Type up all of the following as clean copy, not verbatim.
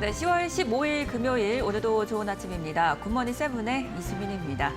네, 10월 15일 금요일 오늘도 좋은 아침입니다. 굿모닝 세븐의 이수민입니다.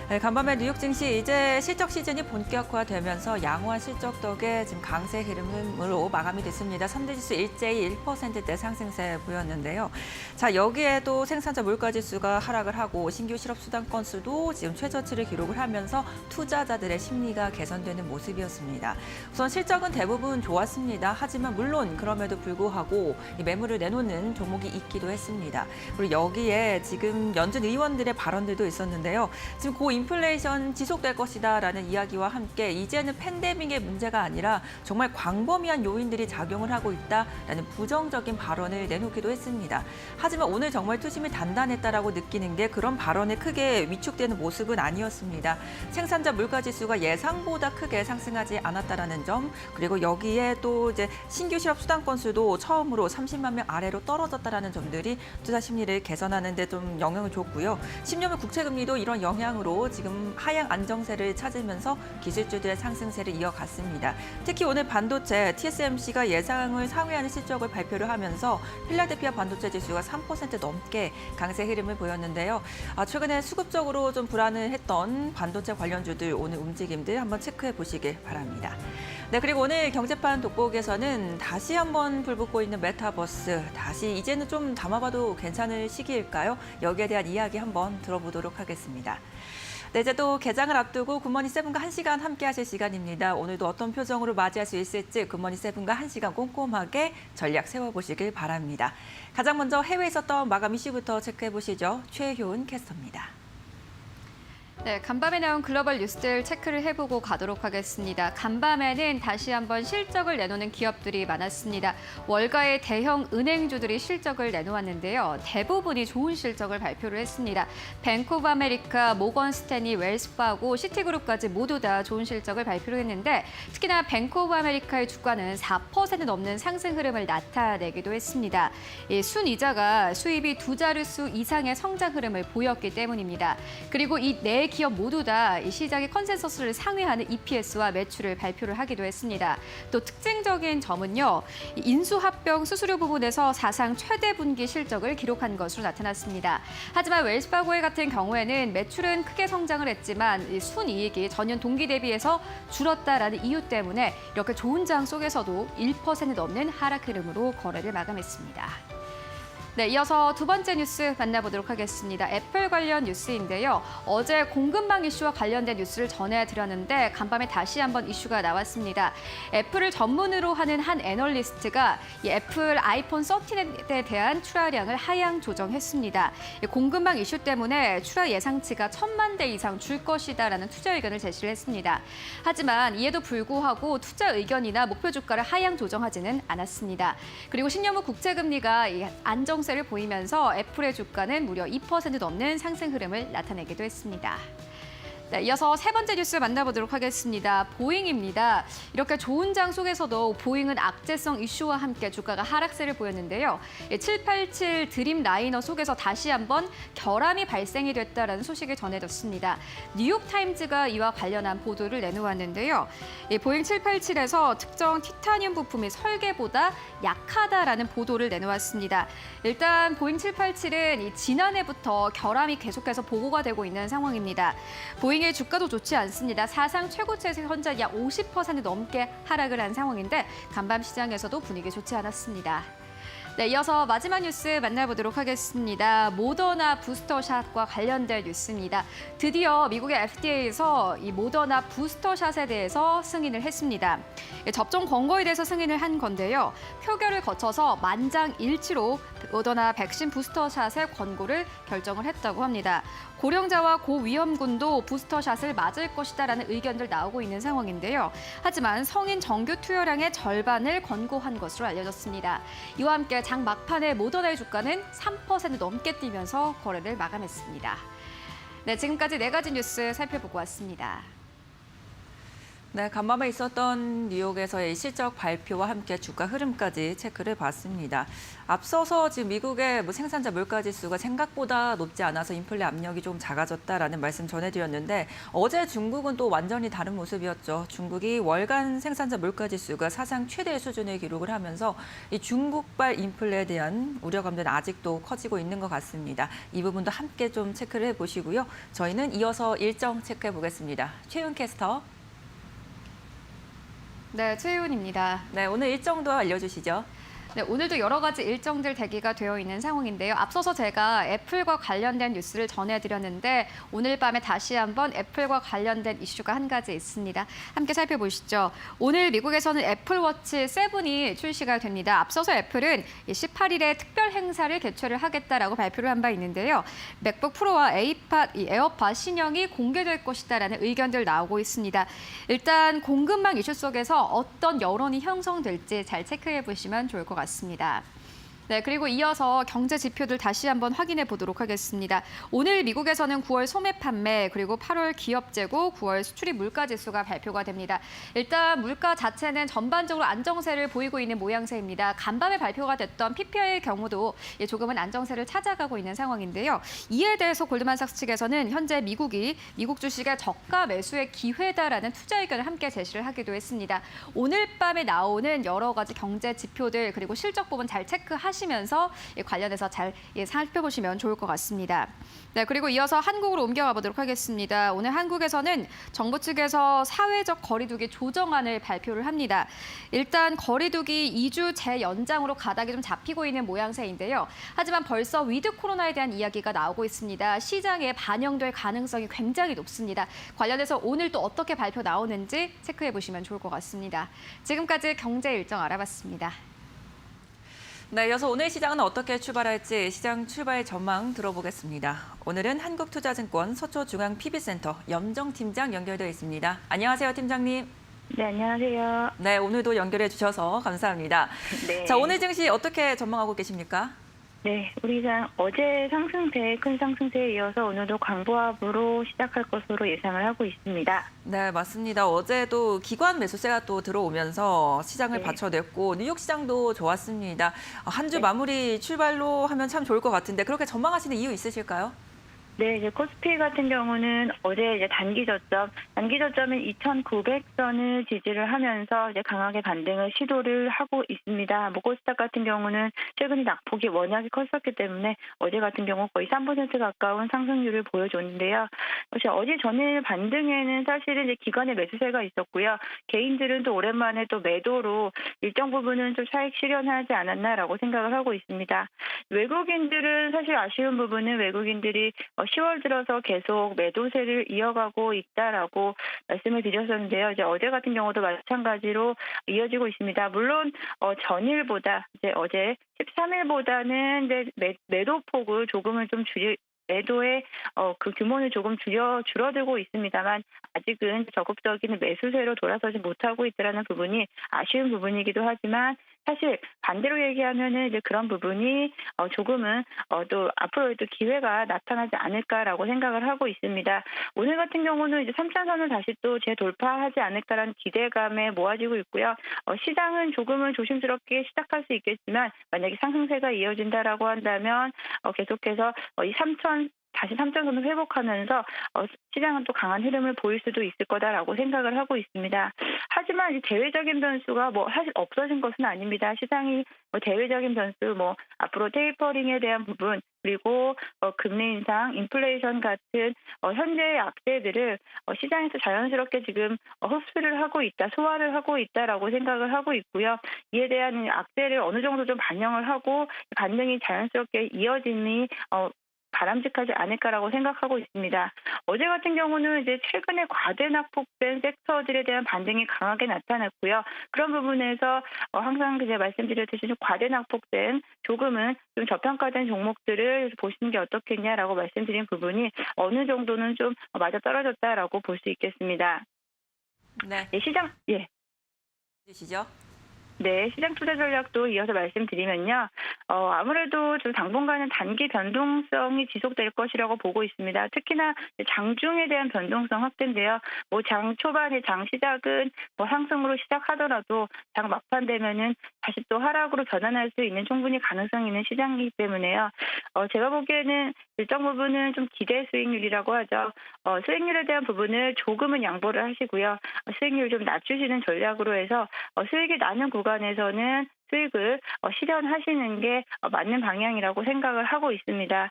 네, 간밤에 뉴욕 증시 이제 실적 시즌이 본격화되면서 양호한 실적 덕에 지금 강세 흐름으로 마감이 됐습니다. 3대지수 일제히 1%대 상승세 보였는데요. 자, 여기에도 생산자 물가지수가 하락을 하고 신규 실업 수당 건수도 지금 최저치를 기록을 하면서 투자자들의 심리가 개선되는 모습이었습니다. 우선 실적은 대부분 좋았습니다. 하지만 물론 그럼에도 불구하고 이 매물을 내놓는 종목이 있기도 했습니다. 그리고 여기에 지금 연준 의원들의 발언들도 있었는데요. 지금 인플레이션 지속될 것이다라는 이야기와 함께 이제는 팬데믹의 문제가 아니라 정말 광범위한 요인들이 작용을 하고 있다라는 부정적인 발언을 내놓기도 했습니다. 하지만 오늘 정말 투심이 단단했다라고 느끼는 게 그런 발언에 크게 위축되는 모습은 아니었습니다. 생산자 물가지수가 예상보다 크게 상승하지 않았다라는 점, 그리고 여기에 또 이제 신규 실업 수당 건수도 처음으로 30만 명 아래로 떨어졌다라는 점들이 투자 심리를 개선하는 데 좀 영향을 줬고요. 10년물 국채금리도 이런 영향으로 지금 하향 안정세를 찾으면서 기술주들의 상승세를 이어갔습니다. 특히 오늘 반도체 TSMC가 예상을 상회하는 실적을 발표를 하면서 필라델피아 반도체 지수가 3% 넘게 강세 흐름을 보였는데요. 최근에 수급적으로 좀 불안을 했던 반도체 관련주들 오늘 움직임들 한번 체크해 보시길 바랍니다. 네, 그리고 오늘 경제판 돋보기에서는 다시 한번 불붙고 있는 메타버스, 다시 이제는 좀 담아봐도 괜찮을 시기일까요? 여기에 대한 이야기 한번 들어보도록 하겠습니다. 네, 이제 또 개장을 앞두고 굿모닝 세븐과 1시간 함께 하실 시간입니다. 오늘도 어떤 표정으로 맞이할 수 있을지 굿모닝 세븐과 1시간 꼼꼼하게 전략 세워보시길 바랍니다. 가장 먼저 해외에 있었던 마감 이슈부터 체크해 보시죠. 최효은 캐스터입니다. 네, 간밤에 나온 글로벌 뉴스들 체크를 해보고 가도록 하겠습니다. 간밤에는 다시 한번 실적을 내놓는 기업들이 많았습니다. 월가의 대형 은행주들이 실적을 내놓았는데요. 대부분이 좋은 실적을 발표를 했습니다. 뱅크 오브 아메리카, 모건 스탠리, 웰스파고, 시티그룹까지 모두 다 좋은 실적을 발표를 했는데 특히나 뱅크 오브 아메리카의 주가는 4% 넘는 상승 흐름을 나타내기도 했습니다. 순이자가 수입이 두 자릿수 이상의 성장 흐름을 보였기 때문입니다. 그리고 이 네 기업 모두 다 이 시장의 컨센서스를 상회하는 EPS와 매출을 발표를 하기도 했습니다. 또 특징적인 점은요, 인수합병 수수료 부분에서 사상 최대 분기 실적을 기록한 것으로 나타났습니다. 하지만 웰스파고의 같은 경우에는 매출은 크게 성장을 했지만 이 순이익이 전년 동기 대비해서 줄었다라는 이유 때문에 이렇게 좋은 장 속에서도 1% 넘는 하락 흐름으로 거래를 마감했습니다. 네, 이어서 두 번째 뉴스 만나보도록 하겠습니다. 애플 관련 뉴스인데요. 어제 공급망 이슈와 관련된 뉴스를 전해드렸는데 간밤에 다시 한번 이슈가 나왔습니다. 애플을 전문으로 하는 한 애널리스트가 이 애플 아이폰 13에 대한 출하량을 하향 조정했습니다. 공급망 이슈 때문에 출하 예상치가 1,000만 대 이상 줄 것이다라는 투자 의견을 제시를 했습니다. 하지만 이에도 불구하고 투자 의견이나 목표 주가를 하향 조정하지는 않았습니다. 그리고 10년물 국채금리가 안정 세를 보이면서 애플의 주가는 무려 2% 넘는 상승 흐름을 나타내기도 했습니다. 네, 이어서 세 번째 뉴스 만나보도록 하겠습니다. 보잉입니다. 이렇게 좋은 장 속에서도 보잉은 악재성 이슈와 함께 주가가 하락세를 보였는데요. 787 드림 라이너 속에서 다시 한번 결함이 발생이 됐다는 소식을 전해졌습니다. 뉴욕타임즈가 이와 관련한 보도를 내놓았는데요. 보잉 787에서 특정 티타늄 부품이 설계보다 약하다라는 보도를 내놓았습니다. 일단 보잉 787은 지난해부터 결함이 계속해서 보고가 되고 있는 상황입니다. 보잉의 주가도 좋지 않습니다. 사상 최고치에서 현재 약 50% 넘게 하락을 한 상황인데 간밤 시장에서도 분위기 좋지 않았습니다. 네, 이어서 마지막 뉴스 만나보도록 하겠습니다. 모더나 부스터샷과 관련된 뉴스입니다. 드디어 미국의 FDA에서 이 모더나 부스터샷에 대해서 승인을 했습니다. 접종 권고에 대해서 승인을 한 건데요. 표결을 거쳐서 만장일치로 모더나 백신 부스터샷의 권고를 결정을 했다고 합니다. 고령자와 고위험군도 부스터샷을 맞을 것이다라는 의견들 나오고 있는 상황인데요. 하지만 성인 정규 투여량의 절반을 권고한 것으로 알려졌습니다. 이와 함께 장 막판에 모더나의 주가는 3% 넘게 뛰면서 거래를 마감했습니다. 네, 지금까지 네 가지 뉴스 살펴보고 왔습니다. 네, 간밤에 있었던 뉴욕에서의 실적 발표와 함께 주가 흐름까지 체크를 봤습니다. 앞서서 지금 미국의 생산자 물가 지수가 생각보다 높지 않아서 인플레 압력이 좀 작아졌다라는 말씀 전해드렸는데 어제 중국은 또 완전히 다른 모습이었죠. 중국이 월간 생산자 물가 지수가 사상 최대 수준을 기록을 하면서 이 중국발 인플레에 대한 우려감들은 아직도 커지고 있는 것 같습니다. 이 부분도 함께 좀 체크를 해보시고요. 저희는 이어서 일정 체크해 보겠습니다. 최윤 캐스터. 네, 최윤입니다. 네, 오늘 일정도 알려주시죠. 네, 오늘도 여러 가지 일정들 대기가 되어 있는 상황인데요. 앞서서 제가 애플과 관련된 뉴스를 전해드렸는데 오늘 밤에 다시 한번 애플과 관련된 이슈가 한 가지 있습니다. 함께 살펴보시죠. 오늘 미국에서는 애플워치 7이 출시가 됩니다. 앞서서 애플은 18일에 특별 행사를 개최를 하겠다라고 발표를 한 바 있는데요. 맥북 프로와 에어팟 신형이 공개될 것이다라는 의견들 나오고 있습니다. 일단 공급망 이슈 속에서 어떤 여론이 형성될지 잘 체크해 보시면 좋을 것 같습니다. 네, 그리고 이어서 경제 지표들 다시 한번 확인해 보도록 하겠습니다. 오늘 미국에서는 9월 소매 판매 그리고 8월 기업 재고, 9월 수출입 물가 지수가 발표가 됩니다. 일단 물가 자체는 전반적으로 안정세를 보이고 있는 모양새입니다. 간밤에 발표가 됐던 PPI의 경우도 조금은 안정세를 찾아가고 있는 상황인데요. 이에 대해서 골드만삭스 측에서는 현재 미국 주식의 저가 매수의 기회다라는 투자 의견을 함께 제시를 하기도 했습니다. 오늘 밤에 나오는 여러 가지 경제 지표들 그리고 실적 부분 잘 체크하시면서 관련해서 잘 살펴보시면 좋을 것 같습니다. 네, 그리고 이어서 한국으로 옮겨가 보도록 하겠습니다. 오늘 한국에서는 정부 측에서 사회적 거리두기 조정안을 발표를 합니다. 일단 거리두기 2주 재연장으로 가닥이 좀 잡히고 있는 모양새인데요. 하지만 벌써 위드 코로나에 대한 이야기가 나오고 있습니다. 시장에 반영될 가능성이 굉장히 높습니다. 관련해서 오늘 또 어떻게 발표 나오는지 체크해 보시면 좋을 것 같습니다. 지금까지 경제 일정 알아봤습니다. 네, 이어서 오늘 시장은 어떻게 출발할지 시장 출발 전망 들어보겠습니다. 오늘은 한국투자증권 서초중앙 PB센터 염정 팀장 연결되어 있습니다. 안녕하세요, 팀장님. 네, 안녕하세요. 네, 오늘도 연결해 주셔서 감사합니다. 네. 자, 오늘 증시 어떻게 전망하고 계십니까? 네, 우리 장 어제 큰 상승세에 이어서 오늘도 강보합으로 시작할 것으로 예상을 하고 있습니다. 네, 맞습니다. 어제도 기관 매수세가 또 들어오면서 시장을 네. 받쳐냈고 뉴욕 시장도 좋았습니다. 한 주 네. 마무리 출발로 하면 참 좋을 것 같은데 그렇게 전망하시는 이유 있으실까요? 네, 이제 코스피 같은 경우는 어제 이제 단기 저점인 2,900선을 지지를 하면서 이제 강하게 반등을 시도를 하고 있습니다. 코스닥 같은 경우는 최근에 낙폭이 워낙에 컸었기 때문에 어제 같은 경우 거의 3% 가까운 상승률을 보여줬는데요. 어제 전일 반등에는 사실은 이제 기관의 매수세가 있었고요. 개인들은 또 오랜만에 또 매도로 일정 부분은 좀 차익 실현하지 않았나라고 생각을 하고 있습니다. 외국인들은 사실 아쉬운 부분은 외국인들이 10월 들어서 계속 매도세를 이어가고 있다라고 말씀을 드렸었는데요. 이제 어제 같은 경우도 마찬가지로 이어지고 있습니다. 물론 전일보다 이제 어제 13일보다는 이제 매도폭을 조금은 좀 매도의 그 규모는 조금 줄어들고 있습니다만 아직은 적극적인 매수세로 돌아서지 못하고 있다는 부분이 아쉬운 부분이기도 하지만 사실 반대로 얘기하면은 이제 그런 부분이 조금은 또 앞으로도 기회가 나타나지 않을까라고 생각을 하고 있습니다. 오늘 같은 경우는 이제 3차선을 다시 또 재돌파하지 않을까라는 기대감에 모아지고 있고요. 시장은 조금은 조심스럽게 시작할 수 있겠지만 만약에 상승세가 이어진다라고 한다면 계속해서 이 다시 3차선을 회복하면서 시장은 또 강한 흐름을 보일 수도 있을 거다라고 생각을 하고 있습니다. 하지만 이 대외적인 변수가 사실 없어진 것은 아닙니다. 시장이 대외적인 변수, 앞으로 테이퍼링에 대한 부분, 그리고 금리 인상, 인플레이션 같은 현재의 악재들을 시장에서 자연스럽게 지금 흡수를 하고 있다, 소화를 하고 있다라고 생각을 하고 있고요. 이에 대한 악재를 어느 정도 좀 반영을 하고 반등이 자연스럽게 이어짐이 바람직하지 않을까라고 생각하고 있습니다. 어제 같은 경우는 이제 최근에 과대 낙폭된 섹터들에 대한 반등이 강하게 나타났고요. 그런 부분에서 항상 그제 말씀드렸듯이 과대 낙폭된 조금은 좀 저평가된 종목들을 보시는 게 어떻겠냐라고 말씀드린 부분이 어느 정도는 좀 맞아 떨어졌다라고 볼 수 있겠습니다. 네. 시장 주시죠. 네, 시장 투자 전략도 이어서 말씀드리면요. 아무래도 좀 당분간은 단기 변동성이 지속될 것이라고 보고 있습니다. 특히나 장중에 대한 변동성 확대인데요. 뭐 장 초반에 장 시작은 뭐 상승으로 시작하더라도 장 막판 되면은 다시 또 하락으로 전환할 수 있는 충분히 가능성이 있는 시장이기 때문에요. 제가 보기에는 일정 부분은 좀 기대 수익률이라고 하죠. 수익률에 대한 부분을 조금은 양보를 하시고요. 수익률 좀 낮추시는 전략으로 해서 수익이 나는 구간에서는 수익을 실현하시는 게 맞는 방향이라고 생각을 하고 있습니다.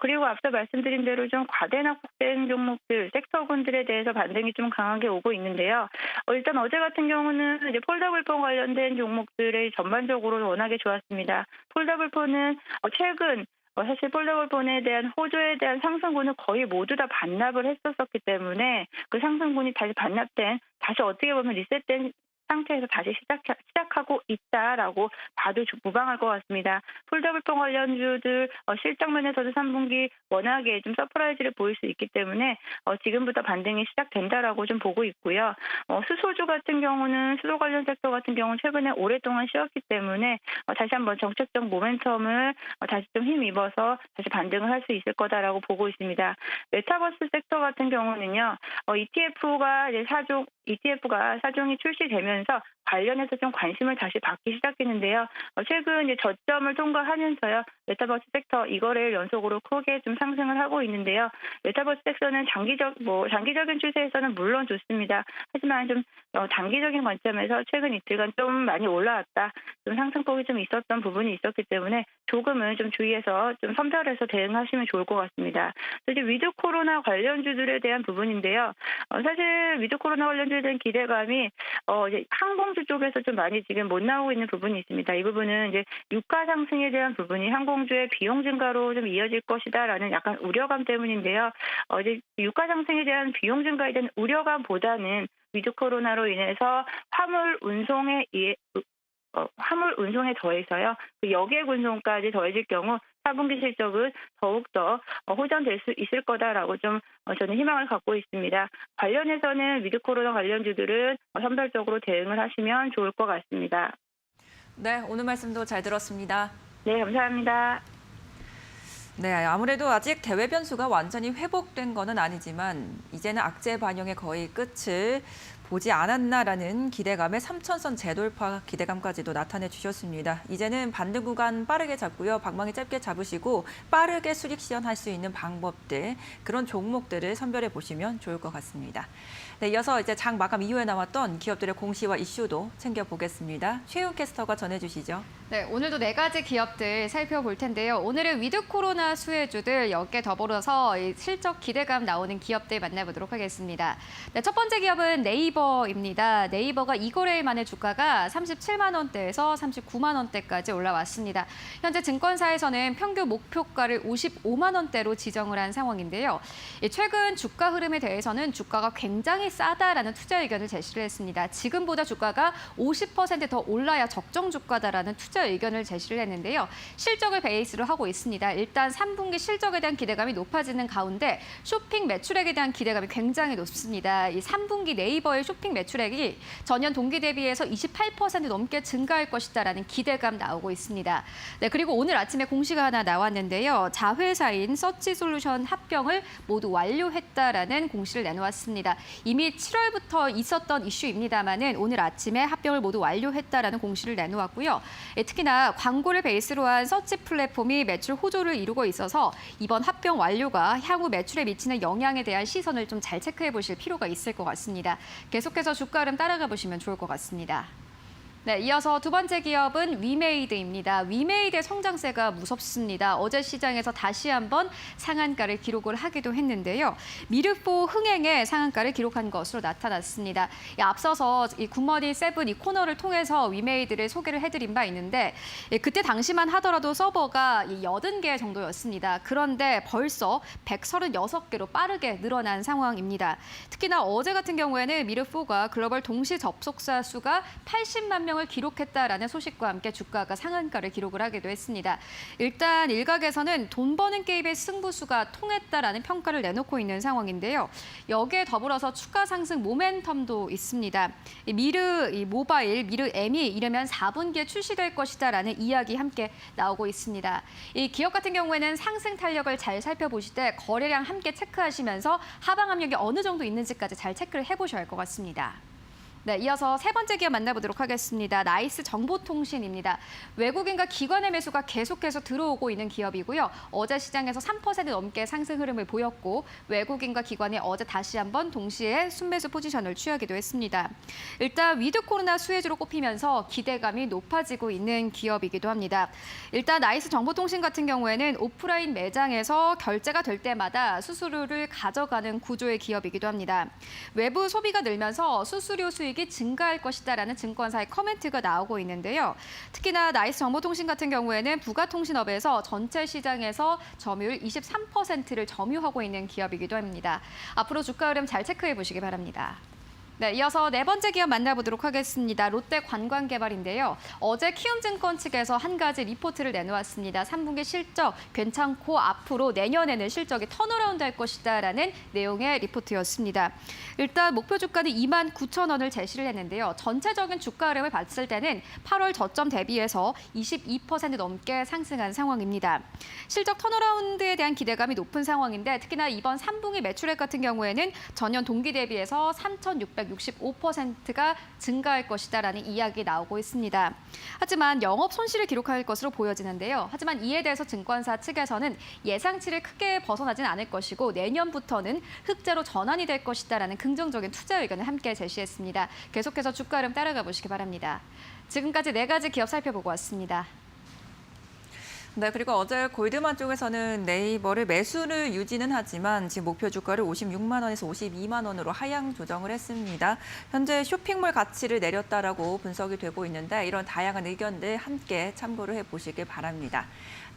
그리고 앞서 말씀드린 대로 좀 과대낙폭된 종목들, 섹터군들에 대해서 반등이 좀 강하게 오고 있는데요. 일단 어제 같은 경우는 이제 폴더블폰 관련된 종목들이 전반적으로 워낙에 좋았습니다. 폴더블폰은 최근 사실 폴더블폰에 대한 호조에 대한 상승분을 거의 모두 다 반납을 했었기 때문에 그 상승분이 다시 반납된, 다시 어떻게 보면 리셋된 상태에서 다시 시작하고 있다라고 봐도 무방할 것 같습니다. 폴더블폰 관련주들 실적 면에서도 3분기 워낙에 좀 서프라이즈를 보일 수 있기 때문에 지금부터 반등이 시작된다라고 좀 보고 있고요. 수소주 같은 경우는 수소 관련 섹터 같은 경우는 최근에 오랫동안 쉬었기 때문에 다시 한번 정책적 모멘텀을 다시 좀 힘입어서 다시 반등을 할 수 있을 거다라고 보고 있습니다. 메타버스 섹터 같은 경우는요. ETF가 사종이 출시되면서 관련해서 좀 관심을 다시 받기 시작했는데요. 최근 이제 저점을 통과하면서요. 메타버스 섹터 이거래일 연속으로 크게 좀 상승을 하고 있는데요. 메타버스 섹터는 장기적인 추세에서는 물론 좋습니다. 하지만 좀 단기적인 관점에서 최근 이틀간 좀 많이 올라왔다. 좀 상승폭이 좀 있었던 부분이 있었기 때문에 조금은 좀 주의해서 좀 선별해서 대응하시면 좋을 것 같습니다. 이제 위드 코로나 관련주들에 대한 부분인데요. 사실 위드 코로나 관련주에 대한 기대감이 이제 항공주 쪽에서 좀 많이 지금 못 나오고 있는 부분이 있습니다. 이 부분은 이제 유가 상승에 대한 부분이 항공주의 비용 증가로 좀 이어질 것이다라는 약간 우려감 때문인데요. 이제 유가 상승에 대한 비용 증가에 대한 우려감보다는 위드 코로나로 인해서 화물 운송에 더해서요. 그 여객 운송까지 더해질 경우 4분기 실적은 더욱더 호전될 수 있을 거다라고 좀 저는 희망을 갖고 있습니다. 관련해서는 위드 코로나 관련주들은 선별적으로 대응을 하시면 좋을 것 같습니다. 네, 오늘 말씀도 잘 들었습니다. 네, 감사합니다. 네, 아무래도 아직 대외 변수가 완전히 회복된 거는 아니지만 이제는 악재 반영의 거의 끝을 보지 않았나라는 기대감에 3천선 재돌파 기대감까지도 나타내 주셨습니다. 이제는 반등 구간 빠르게 잡고요. 방망이 짧게 잡으시고 빠르게 수익 실현할 수 있는 방법들, 그런 종목들을 선별해 보시면 좋을 것 같습니다. 네, 이어서 이제 장 마감 이후에 나왔던 기업들의 공시와 이슈도 챙겨보겠습니다. 최윤 캐스터가 전해주시죠. 네, 오늘도 4가지 기업들 살펴볼 텐데요. 오늘은 위드 코로나 수혜주들, 여기에 더불어서 이 실적 기대감 나오는 기업들 만나보도록 하겠습니다. 네, 첫 번째 기업은 네이버입니다. 네이버가 이거래일 만에 주가가 37만 원대에서 39만 원대까지 올라왔습니다. 현재 증권사에서는 평균 목표가를 55만 원대로 지정을 한 상황인데요. 최근 주가 흐름에 대해서는 주가가 굉장히 싸다라는 투자 의견을 제시를 했습니다. 지금보다 주가가 50% 더 올라야 적정 주가다라는 투자 의견을 제시를 했는데요. 실적을 베이스로 하고 있습니다. 일단 3분기 실적에 대한 기대감이 높아지는 가운데 쇼핑 매출액에 대한 기대감이 굉장히 높습니다. 이 3분기 네이버의 쇼핑 매출액이 전년 동기 대비해서 28% 넘게 증가할 것이다라는 기대감 나오고 있습니다. 네, 그리고 오늘 아침에 공시가 하나 나왔는데요. 자회사인 서치솔루션 합병을 모두 완료했다라는 공시를 내놓았습니다. 이미 7월부터 있었던 이슈입니다만은 오늘 아침에 합병을 모두 완료했다라는 공시를 내놓았고요. 특히나 광고를 베이스로 한 서치 플랫폼이 매출 호조를 이루고 있어서 이번 합병 완료가 향후 매출에 미치는 영향에 대한 시선을 좀 잘 체크해 보실 필요가 있을 것 같습니다. 계속해서 주가 흐름 따라가 보시면 좋을 것 같습니다. 네, 이어서 두 번째 기업은 위메이드입니다. 위메이드의 성장세가 무섭습니다. 어제 시장에서 다시 한번 상한가를 기록을 하기도 했는데요. 미르포 흥행의 상한가를 기록한 것으로 나타났습니다. 앞서서 이 굿모닝 세븐 이 코너를 통해서 위메이드를 소개를 해드린 바 있는데 그때 당시만 하더라도 서버가 80개 정도였습니다. 그런데 벌써 136개로 빠르게 늘어난 상황입니다. 특히나 어제 같은 경우에는 미르포가 글로벌 동시 접속자 수가 80만 명 하방명을 기록했다라는 소식과 함께 주가가 상한가를 기록을 하기도 했습니다. 일단 일각에서는 돈 버는 게임의 승부수가 통했다라는 평가를 내놓고 있는 상황인데요. 여기에 더불어서 추가 상승 모멘텀도 있습니다. 미르 모바일, 미르 M이 이르면 4분기에 출시될 것이다라는 이야기 함께 나오고 있습니다. 이 기업 같은 경우에는 상승 탄력을 잘 살펴보실 때 거래량 함께 체크하시면서 하방 압력이 어느 정도 있는지까지 잘 체크를 해보셔야 할 것 같습니다. 네, 이어서 세 번째 기업 만나보도록 하겠습니다. 나이스 정보통신입니다. 외국인과 기관의 매수가 계속해서 들어오고 있는 기업이고요. 어제 시장에서 3% 넘게 상승 흐름을 보였고 외국인과 기관이 어제 다시 한번 동시에 순매수 포지션을 취하기도 했습니다. 일단 위드 코로나 수혜주로 꼽히면서 기대감이 높아지고 있는 기업이기도 합니다. 일단 나이스 정보통신 같은 경우에는 오프라인 매장에서 결제가 될 때마다 수수료를 가져가는 구조의 기업이기도 합니다. 외부 소비가 늘면서 수수료 수익이 증가할 것이다라는 증권사의 커멘트가 나오고 있는데요. 특히나 나이스 정보통신 같은 경우에는 부가통신업에서 전체 시장에서 점유율 23%를 점유하고 있는 기업이기도 합니다. 앞으로 주가 흐름 잘 체크해 보시기 바랍니다. 네, 이어서 네 번째 기업 만나보도록 하겠습니다. 롯데 관광개발인데요. 어제 키움증권 측에서 한 가지 리포트를 내놓았습니다. 3분기 실적 괜찮고 앞으로 내년에는 실적이 턴어라운드 할 것이다라는 내용의 리포트였습니다. 일단 목표 주가는 29,000원을 제시를 했는데요. 전체적인 주가 흐름을 봤을 때는 8월 저점 대비해서 22% 넘게 상승한 상황입니다. 실적 턴어라운드에 대한 기대감이 높은 상황인데 특히나 이번 3분기 매출액 같은 경우에는 전년 동기 대비해서 3,665%가 증가할 것이다라는 이야기 나오고 있습니다. 하지만 영업 손실을 기록할 것으로 보여지는데요. 하지만 이에 대해서 증권사 측에서는 예상치를 크게 벗어나진 않을 것이고 내년부터는 흑자로 전환이 될 것이다라는 긍정적인 투자 의견을 함께 제시했습니다. 계속해서 주가 흐름 따라가 보시기 바랍니다. 지금까지 네 가지 기업 살펴보고 왔습니다. 네, 그리고 어제 골드만 쪽에서는 네이버를 매수를 유지는 하지만 지금 목표 주가를 56만 원에서 52만 원으로 하향 조정을 했습니다. 현재 쇼핑몰 가치를 내렸다라고 분석이 되고 있는데 이런 다양한 의견들 함께 참고를 해보시길 바랍니다.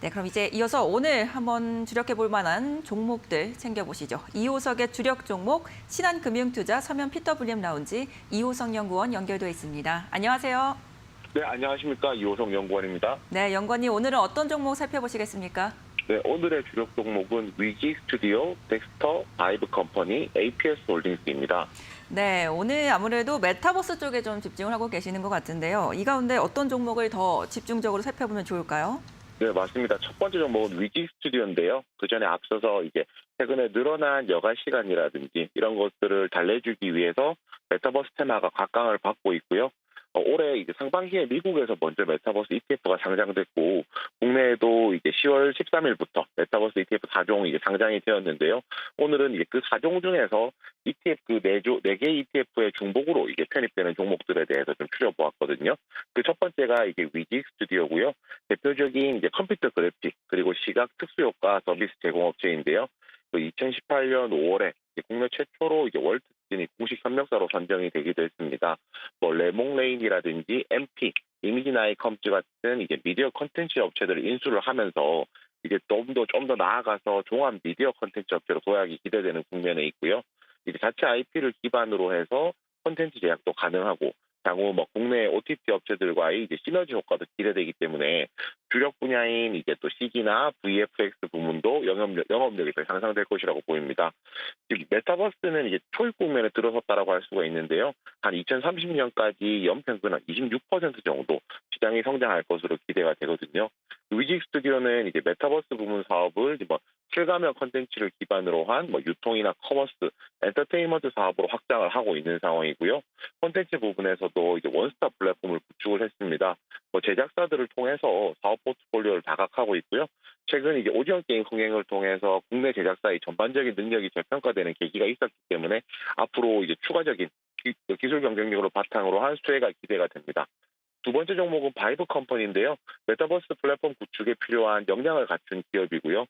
네, 그럼 이제 이어서 오늘 한번 주력해 볼 만한 종목들 챙겨보시죠. 2호석의 주력 종목 신한금융투자 서면 PWM 라운지 이호성 연구원 연결돼 있습니다. 안녕하세요. 네, 안녕하십니까. 이호성 연구원입니다. 네, 연구원님 오늘은 어떤 종목 살펴보시겠습니까? 네, 오늘의 주력 종목은 위기 스튜디오, 덱스터, 바이브 컴퍼니, APS 홀딩스입니다. 네, 오늘 아무래도 메타버스 쪽에 좀 집중을 하고 계시는 것 같은데요. 이 가운데 어떤 종목을 더 집중적으로 살펴보면 좋을까요? 네, 맞습니다. 첫 번째 종목은 위기 스튜디오인데요. 그 전에 앞서서 이제 최근에 늘어난 여가 시간이라든지 이런 것들을 달래주기 위해서 메타버스 테마가 각광을 받고 있고요. 올해 이제 상반기에 미국에서 먼저 메타버스 ETF가 상장됐고 국내에도 이제 10월 13일부터 메타버스 ETF 4종 이제 상장이 되었는데요. 오늘은 이제 그 4종 중에서 ETF 그 4개 ETF의 중복으로 이게 편입되는 종목들에 대해서 좀 추려보았거든요. 그 첫 번째가 이게 위직 스튜디오고요. 대표적인 이제 컴퓨터 그래픽 그리고 시각 특수효과 서비스 제공업체인데요. 2018년 5월에 국내 최초로 이제 월트 디즈니 공식 협력사로 선정이 되기도 했습니다. 레몽레인이라든지 MP, 이미지나이컴즈 같은 이제 미디어 콘텐츠 업체들을 인수를 하면서 이제 좀 더 나아가서 종합 미디어 콘텐츠 업체로 도약이 기대되는 국면에 있고요. 이제 자체 IP를 기반으로 해서 콘텐츠 제작도 가능하고 향후 국내 OTT 업체들과의 이제 시너지 효과도 기대되기 때문에 주력 분야인 이제 또 CG나 VFX 부문도 영업력이 더 향상될 것이라고 보입니다. 지금 메타버스는 이제 초입 국면에 들어섰다라고 할 수가 있는데요. 한 2030년까지 연평균 한 26% 정도 시장이 성장할 것으로 기대가 되거든요. 위직 스튜디오는 이제 메타버스 부문 사업을 실감형 콘텐츠를 기반으로 한 유통이나 커머스, 엔터테인먼트 사업으로 확장을 하고 있는 상황이고요. 콘텐츠 부분에서도 이제 원스톱 플랫폼을 구축을 했습니다. 제작사들을 통해서 사업 포트폴리오를 다각하고 있고요. 최근 이제 오디오 게임 흥행을 통해서 국내 제작사의 전반적인 능력이 재평가되는 계기가 있었기 때문에 앞으로 이제 추가적인 기술 경쟁력으로 바탕으로 한 수혜가 기대가 됩니다. 두 번째 종목은 바이브 컴퍼니인데요. 메타버스 플랫폼 구축에 필요한 역량을 갖춘 기업이고요.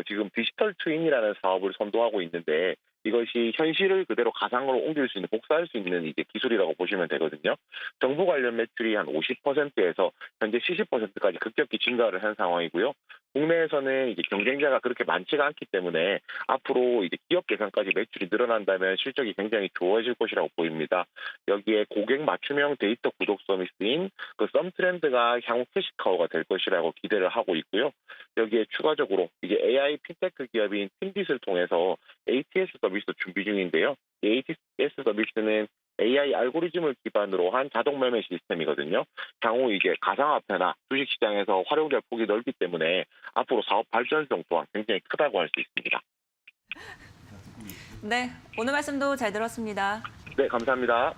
지금 디지털 트윈이라는 사업을 선도하고 있는데 이것이 현실을 그대로 가상으로 옮길 수 있는, 복사할 수 있는 이제 기술이라고 보시면 되거든요. 정부 관련 매출이 한 50%에서 현재 70%까지 급격히 증가를 한 상황이고요. 국내에서는 이제 경쟁자가 그렇게 많지가 않기 때문에 앞으로 이제 기업 계산까지 매출이 늘어난다면 실적이 굉장히 좋아질 것이라고 보입니다. 여기에 고객 맞춤형 데이터 구독 서비스인 그 썸트렌드가 향후 캐시카우가 될 것이라고 기대를 하고 있고요. 여기에 추가적으로 이제 AI 핀테크 기업인 핀딧을 통해서 ATS 서비스도 준비 중인데요. 이 ATS 서비스는 AI 알고리즘을 기반으로 한 자동 매매 시스템이거든요. 향후 이제 가상화폐나 주식시장에서 활용될 폭이 넓기 때문에 앞으로 사업 발전성 또한 굉장히 크다고 할 수 있습니다. 네, 오늘 말씀도 잘 들었습니다. 네, 감사합니다.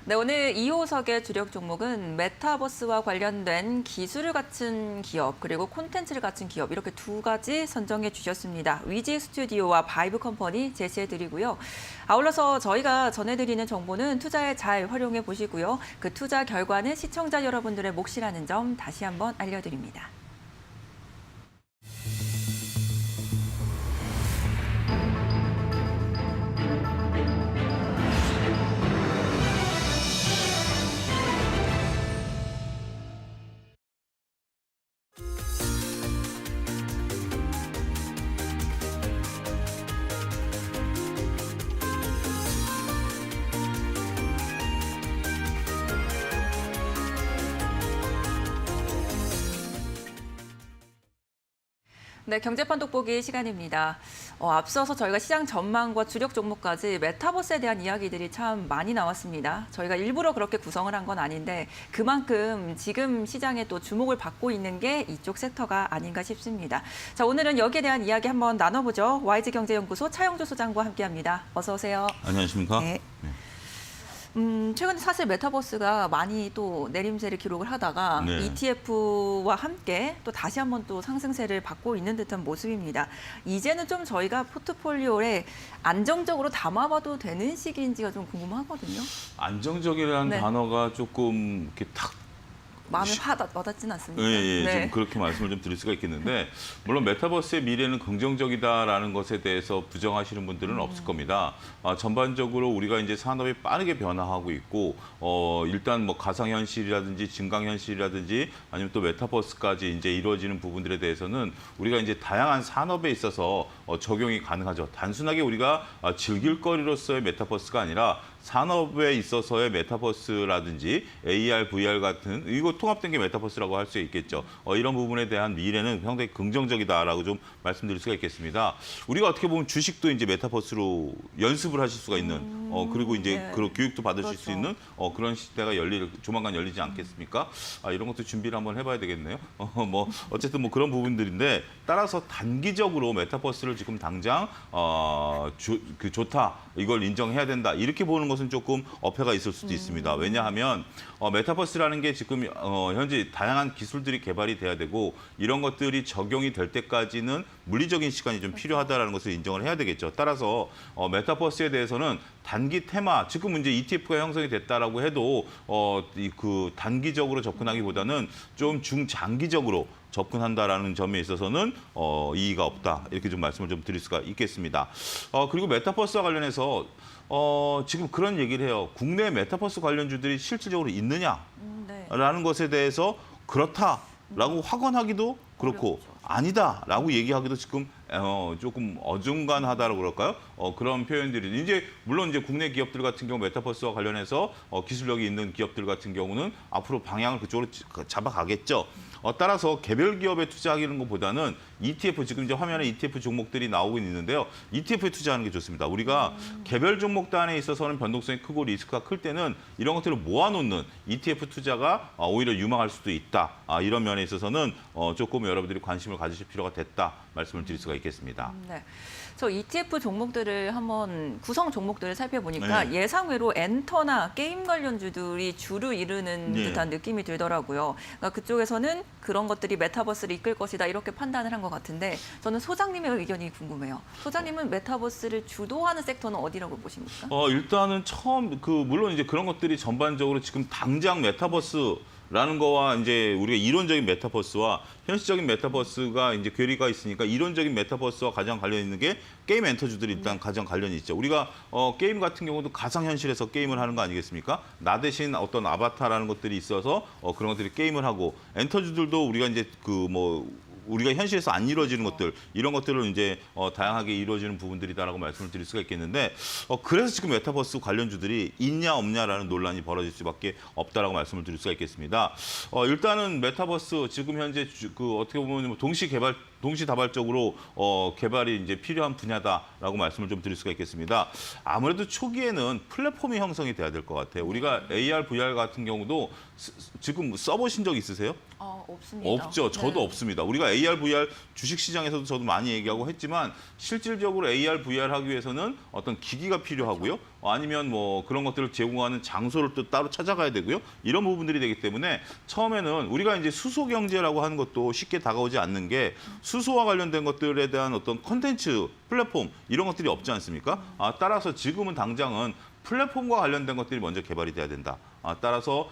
네, 오늘 2호석의 주력 종목은 메타버스와 관련된 기술을 갖춘 기업 그리고 콘텐츠를 갖춘 기업 이렇게 두 가지 선정해 주셨습니다. 위지 스튜디오와 바이브 컴퍼니 제시해 드리고요. 아울러서 저희가 전해드리는 정보는 투자에 잘 활용해 보시고요. 그 투자 결과는 시청자 여러분들의 몫이라는 점 다시 한번 알려드립니다. 네, 경제판 돋보기 시간입니다. 앞서서 저희가 시장 전망과 주력 종목까지 메타버스에 대한 이야기들이 참 많이 나왔습니다. 저희가 일부러 그렇게 구성을 한 건 아닌데 그만큼 지금 시장에 또 주목을 받고 있는 게 이쪽 섹터가 아닌가 싶습니다. 자, 오늘은 여기에 대한 이야기 한번 나눠보죠. YG경제연구소 차영주 소장과 함께합니다. 어서 오세요. 안녕하십니까? 네. 최근에 사실 메타버스가 많이 또 내림세를 기록을 하다가 네. ETF와 함께 또 다시 한번 또 상승세를 받고 있는 듯한 모습입니다. 이제는 좀 저희가 포트폴리오에 안정적으로 담아봐도 되는 시기인지가 좀 궁금하거든요. 안정적이라는 네. 단어가 조금 이렇게 탁 마음에 와닿지는 않습니다. 예, 네. 좀 그렇게 말씀을 좀 드릴 수가 있겠는데 물론 메타버스의 미래는 긍정적이다라는 것에 대해서 부정하시는 분들은 없을 겁니다. 전반적으로 우리가 이제 산업이 빠르게 변화하고 있고 일단 뭐 가상현실이라든지 증강현실이라든지 아니면 또 메타버스까지 이제 이루어지는 부분들에 대해서는 우리가 이제 다양한 산업에 있어서 적용이 가능하죠. 단순하게 우리가 즐길 거리로서의 메타버스가 아니라 산업에 있어서의 메타버스라든지 AR, VR 같은 이거 통합된 게 메타버스라고 할 수 있겠죠. 이런 부분에 대한 미래는 상당히 긍정적이다라고 좀 말씀드릴 수가 있겠습니다. 우리가 어떻게 보면 주식도 이제 메타버스로 연습을 하실 수가 있는 그리고 이제 네. 그런 교육도 받으실 그렇죠. 수 있는 그런 시대가 조만간 열리지 않겠습니까? 이런 것도 준비를 한번 해봐야 되겠네요. 뭐 어쨌든 뭐 그런 부분들인데 따라서 단기적으로 메타버스를 지금 당장 좋다 이걸 인정해야 된다 이렇게 보는 것은 조금 어폐가 있을 수도 있습니다. 왜냐하면 메타버스라는 게 지금 현재 다양한 기술들이 개발이 돼야 되고 이런 것들이 적용이 될 때까지는 물리적인 시간이 좀 필요하다는 것을 인정을 해야 되겠죠. 따라서 메타버스에 대해서는 단기 테마, 지금 이제 ETF가 형성이 됐다라고 해도 그 단기적으로 접근하기보다는 좀 중장기적으로 접근한다라는 점에 있어서는 이의가 없다. 이렇게 좀 말씀을 좀 드릴 수가 있겠습니다. 그리고 메타버스와 관련해서 지금 그런 얘기를 해요. 국내 메타버스 관련주들이 실질적으로 있느냐라는 네. 것에 대해서 그렇다라고 확언하기도 그렇고 아니다라고 얘기하기도 지금 조금 어중간하다라고 그럴까요? 그런 표현들이 이제 물론 이제 국내 기업들 같은 경우 메타버스와 관련해서 기술력이 있는 기업들 같은 경우는 앞으로 방향을 그쪽으로 잡아가겠죠. 따라서 개별 기업에 투자하는 것보다는 ETF 지금 이제 화면에 ETF 종목들이 나오고 있는데요. ETF에 투자하는 게 좋습니다. 우리가 개별 종목 단에 있어서는 변동성이 크고 리스크가 클 때는 이런 것들을 모아놓는 ETF 투자가 오히려 유망할 수도 있다. 이런 면에 있어서는 조금 여러분들이 관심을 가지실 필요가 됐다 말씀을 드릴 수가 있겠습니다. 네. 저 ETF 종목들을 한번 구성 종목들을 살펴보니까 네. 예상외로 엔터나 게임 관련주들이 주를 이루는 네. 듯한 느낌이 들더라고요. 그러니까 그쪽에서는 그런 것들이 메타버스를 이끌 것이다 이렇게 판단을 한 것 같은데 저는 소장님의 의견이 궁금해요. 소장님은 메타버스를 주도하는 섹터는 어디라고 보십니까? 일단은 처음 물론 이제 그런 것들이 전반적으로 지금 당장 메타버스 라는 거와 이제 우리가 이론적인 메타버스와 현실적인 메타버스가 이제 괴리가 있으니까 이론적인 메타버스와 가장 관련 있는 게 게임 엔터주들이 일단 가장 관련이 있죠. 우리가 게임 같은 경우도 가상현실에서 게임을 하는 거 아니겠습니까? 나 대신 어떤 아바타라는 것들이 있어서 그런 것들이 게임을 하고 엔터주들도 우리가 이제 우리가 현실에서 안 이루어지는 것들 이런 것들을 이제 다양하게 이루어지는 부분들이다라고 말씀을 드릴 수가 있겠는데 그래서 지금 메타버스 관련주들이 있냐 없냐라는 논란이 벌어질 수밖에 없다라고 말씀을 드릴 수가 있겠습니다. 일단은 메타버스 지금 현재 어떻게 보면 동시다발적으로 개발이 이제 필요한 분야다라고 말씀을 좀 드릴 수가 있겠습니다. 아무래도 초기에는 플랫폼이 형성이 돼야 될 것 같아요. 우리가 AR, VR 같은 경우도 지금 써보신 적 있으세요? 없습니다. 없죠. 저도 없습니다. 우리가 AR, VR 주식시장에서도 저도 많이 얘기하고 했지만 실질적으로 AR, VR 하기 위해서는 어떤 기기가 필요하고요. 아니면 그런 것들을 제공하는 장소를 또 따로 찾아가야 되고요. 이런 부분들이 되기 때문에 처음에는 우리가 이제 수소 경제라고 하는 것도 쉽게 다가오지 않는 게 수소와 관련된 것들에 대한 어떤 콘텐츠, 플랫폼 이런 것들이 없지 않습니까? 따라서 지금은 당장은 플랫폼과 관련된 것들이 먼저 개발이 돼야 된다. 따라서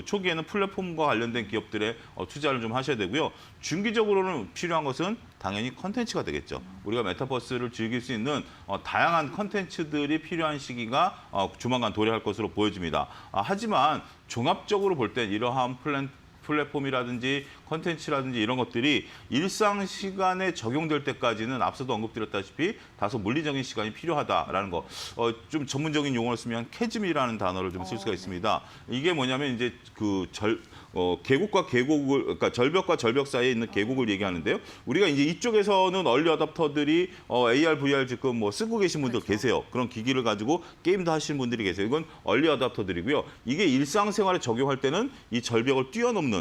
초기에는 플랫폼과 관련된 기업들에 투자를 좀 하셔야 되고요. 중기적으로는 필요한 것은 당연히 컨텐츠가 되겠죠. 우리가 메타버스를 즐길 수 있는 다양한 컨텐츠들이 필요한 시기가 조만간 도래할 것으로 보여집니다. 하지만 종합적으로 볼 때 이러한 플랫폼이라든지 컨텐츠라든지 이런 것들이 일상 시간에 적용될 때까지는 앞서도 언급드렸다시피 다소 물리적인 시간이 필요하다라는 거. 좀 전문적인 용어를 쓰면 캐즘이라는 단어를 좀 쓸 수가 있습니다. 이게 뭐냐면 이제 계곡과 계곡을 그러니까 절벽과 절벽 사이에 있는 계곡을 얘기하는데요. 우리가 이제 이쪽에서는 얼리 어답터들이 AR, VR 지금 쓰고 계신 분들 계세요. 그런 기기를 가지고 게임도 하시는 분들이 계세요. 이건 얼리 어답터들이고요. 이게 일상생활에 적용할 때는 이 절벽을 뛰어넘는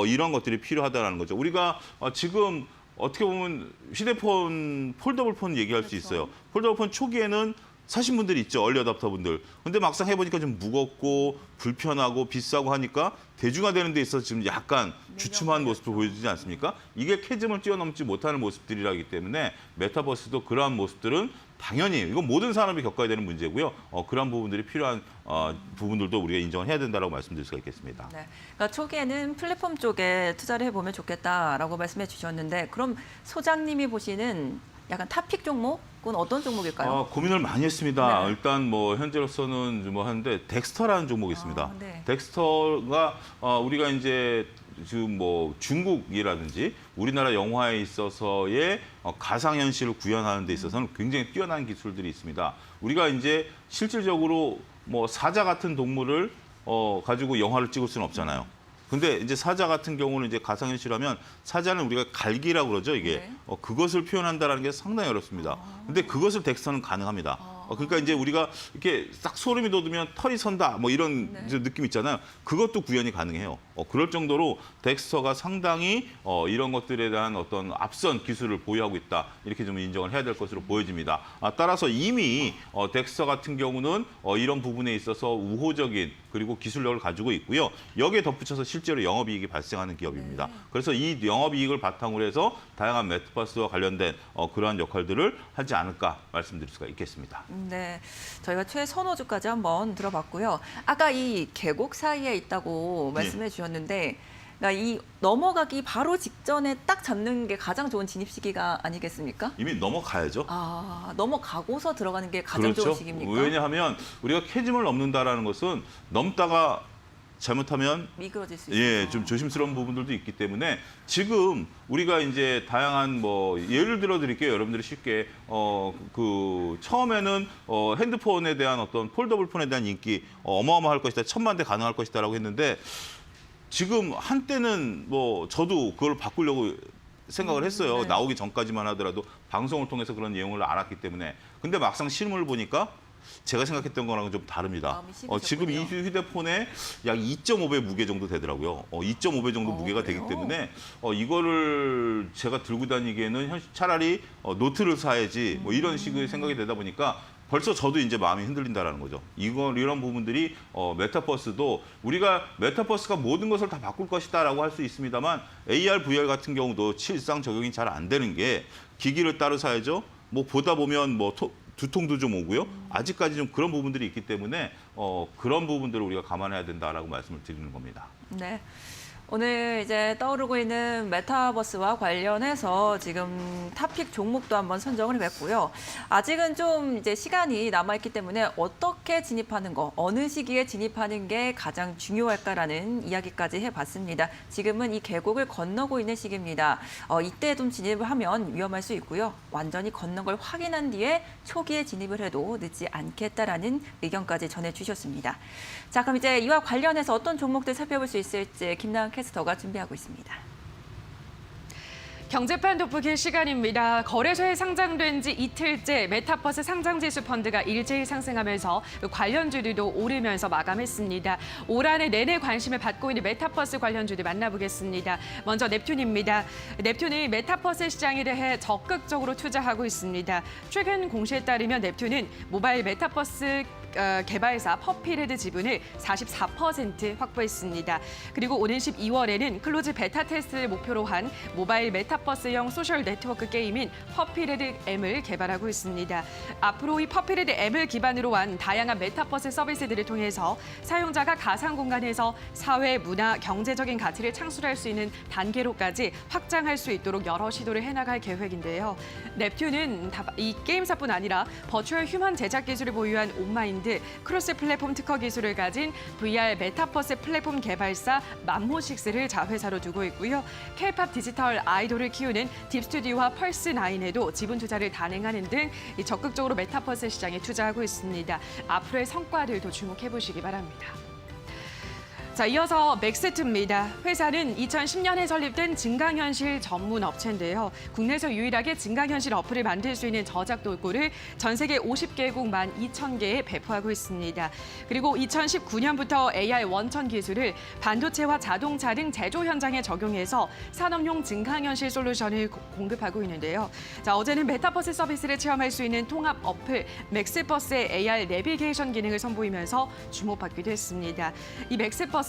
이런 것들이 필요하다는 거죠. 우리가 지금 어떻게 보면 휴대폰, 폴더블 폰 얘기할 수 있어요. 폴더블 폰 초기에는 사신 분들이 있죠. 얼리 어답터 분들. 근데 막상 해보니까 좀 무겁고 불편하고 비싸고 하니까 대중화되는 데 있어서 지금 약간 주춤한 모습을 보여주지 않습니까? 이게 캐즘을 뛰어넘지 못하는 모습들이라기 때문에 메타버스도 그러한 모습들은 당연히 이건 모든 산업이 겪어야 되는 문제고요. 그러한 부분들이 필요한 부분들도 우리가 인정을 해야 된다고 말씀드릴 수가 있겠습니다. 네, 그러니까 초기에는 플랫폼 쪽에 투자를 해보면 좋겠다라고 말씀해 주셨는데 그럼 소장님이 보시는 약간 탑픽 종목은 어떤 종목일까요? 고민을 많이 했습니다. 네. 일단 현재로서는 하는데 덱스터라는 종목이 있습니다. 네. 덱스터가 우리가 이제 지금 중국이라든지 우리나라 영화에 있어서의 가상현실을 구현하는 데 있어서는 굉장히 뛰어난 기술들이 있습니다. 우리가 이제 실질적으로 사자 같은 동물을 가지고 영화를 찍을 수는 없잖아요. 근데 이제 사자 같은 경우는 이제 가상현실하면 사자는 우리가 갈기라고 그러죠, 이게. 네. 그것을 표현한다는 게 상당히 어렵습니다. 근데 그것을 덱스터는 가능합니다. 그러니까 이제 우리가 이렇게 싹 소름이 돋으면 털이 선다 이런 느낌 있잖아요. 그것도 구현이 가능해요. 그럴 정도로 덱스터가 상당히 이런 것들에 대한 어떤 앞선 기술을 보유하고 있다. 이렇게 좀 인정을 해야 될 것으로 보여집니다. 따라서 이미 덱스터 같은 경우는 이런 부분에 있어서 우호적인 그리고 기술력을 가지고 있고요. 여기에 덧붙여서 실제로 영업이익이 발생하는 기업입니다. 그래서 이 영업이익을 바탕으로 해서 다양한 메타버스와 관련된 그러한 역할들을 하지 않을까 말씀드릴 수가 있겠습니다. 네, 저희가 최선호주까지 한번 들어봤고요. 아까 이 계곡 사이에 있다고 말씀해 주셨는데 그러니까 이 넘어가기 바로 직전에 딱 잡는 게 가장 좋은 진입 시기가 아니겠습니까? 이미 넘어가야죠. 넘어가고서 들어가는 게 가장 그렇죠. 좋은 시기입니까? 왜냐하면 우리가 캐즘을 넘는다라는 것은 넘다가 잘못하면 미끄러질 수 있어요. 좀 조심스러운 부분들도 있기 때문에 지금 우리가 이제 다양한 예를 들어 드릴게요. 여러분들이 쉽게 처음에는 핸드폰에 대한 어떤 폴더블 폰에 대한 인기 어마어마할 것이다. 1000만 대 가능할 것이다라고 했는데 지금 한때는 저도 그걸 바꾸려고 생각을 했어요. 네. 나오기 전까지만 하더라도 방송을 통해서 그런 내용을 알았기 때문에. 근데 막상 실물을 보니까 제가 생각했던 거랑은 좀 다릅니다. 지금 이 휴대폰에 약 2.5배 무게 정도 되더라고요. 2.5배 정도 무게가 되기 그래요? 때문에 이거를 제가 들고 다니기에는 차라리 노트를 사야지 이런 식의 생각이 되다 보니까 벌써 저도 이제 마음이 흔들린다라는 거죠. 이런 부분들이 메타버스도 우리가 메타버스가 모든 것을 다 바꿀 것이다라고 할 수 있습니다만 AR, VR 같은 경우도 실상 적용이 잘 안 되는 게 기기를 따로 사야죠. 보다 보면 두통도 좀 오고요. 아직까지 좀 그런 부분들이 있기 때문에 그런 부분들을 우리가 감안해야 된다라고 말씀을 드리는 겁니다. 네. 오늘 이제 떠오르고 있는 메타버스와 관련해서 지금 탑픽 종목도 한번 선정을 해봤고요. 아직은 좀 이제 시간이 남아있기 때문에 어떻게 진입하는 거, 어느 시기에 진입하는 게 가장 중요할까라는 이야기까지 해봤습니다. 지금은 이 계곡을 건너고 있는 시기입니다. 이때 좀 진입을 하면 위험할 수 있고요. 완전히 건넌 걸 확인한 뒤에 초기에 진입을 해도 늦지 않겠다라는 의견까지 전해주셨습니다. 자, 그럼 이제 이와 관련해서 어떤 종목들 살펴볼 수 있을지 김나은 캐스터가 준비하고 있습니다. 경제판 돋보기 시간입니다. 거래소에 상장된 지 이틀째 메타버스 상장지수 펀드가 일제히 상승하면서 관련주들도 오르면서 마감했습니다. 올 한해 내내 관심을 받고 있는 메타버스 관련주들 만나보겠습니다. 먼저 넵튠입니다. 넵튠이 메타버스 시장에 대해 적극적으로 투자하고 있습니다. 최근 공시에 따르면 넵튠은 모바일 메타버스 개발사 퍼피레드 지분을 44% 확보했습니다. 그리고 오는 12월에는 클로즈 베타 테스트를 목표로 한 모바일 메타버스형 소셜 네트워크 게임인 퍼피레드 M을 개발하고 있습니다. 앞으로 이 퍼피레드 M을 기반으로 한 다양한 메타버스 서비스들을 통해서 사용자가 가상 공간에서 사회, 문화, 경제적인 가치를 창출할 수 있는 단계로까지 확장할 수 있도록 여러 시도를 해나갈 계획인데요. 넵튠은 이 게임사뿐 아니라 버추얼 휴먼 제작 기술을 보유한 온마인드, 크로스 플랫폼 특허 기술을 가진 VR 메타버스 플랫폼 개발사 맘모식스를 자회사로 두고 있고요. K-팝 디지털 아이돌을 키우는 딥스튜디오와 펄스9에도 지분 투자를 단행하는 등 적극적으로 메타버스 시장에 투자하고 있습니다. 앞으로의 성과들도 주목해 보시기 바랍니다. 자, 이어서 맥스트입니다. 회사는 2010년에 설립된 증강현실 전문 업체인데요. 국내에서 유일하게 증강현실 어플을 만들 수 있는 저작 도구를 전 세계 50개국 12,000개에 배포하고 있습니다. 그리고 2019년부터 AR 원천 기술을 반도체와 자동차 등 제조 현장에 적용해서 산업용 증강현실 솔루션을 공급하고 있는데요. 자, 어제는 메타버스 서비스를 체험할 수 있는 통합 어플 맥스버스의 AR 내비게이션 기능을 선보이면서 주목받기도 했습니다. 이 맥스버스는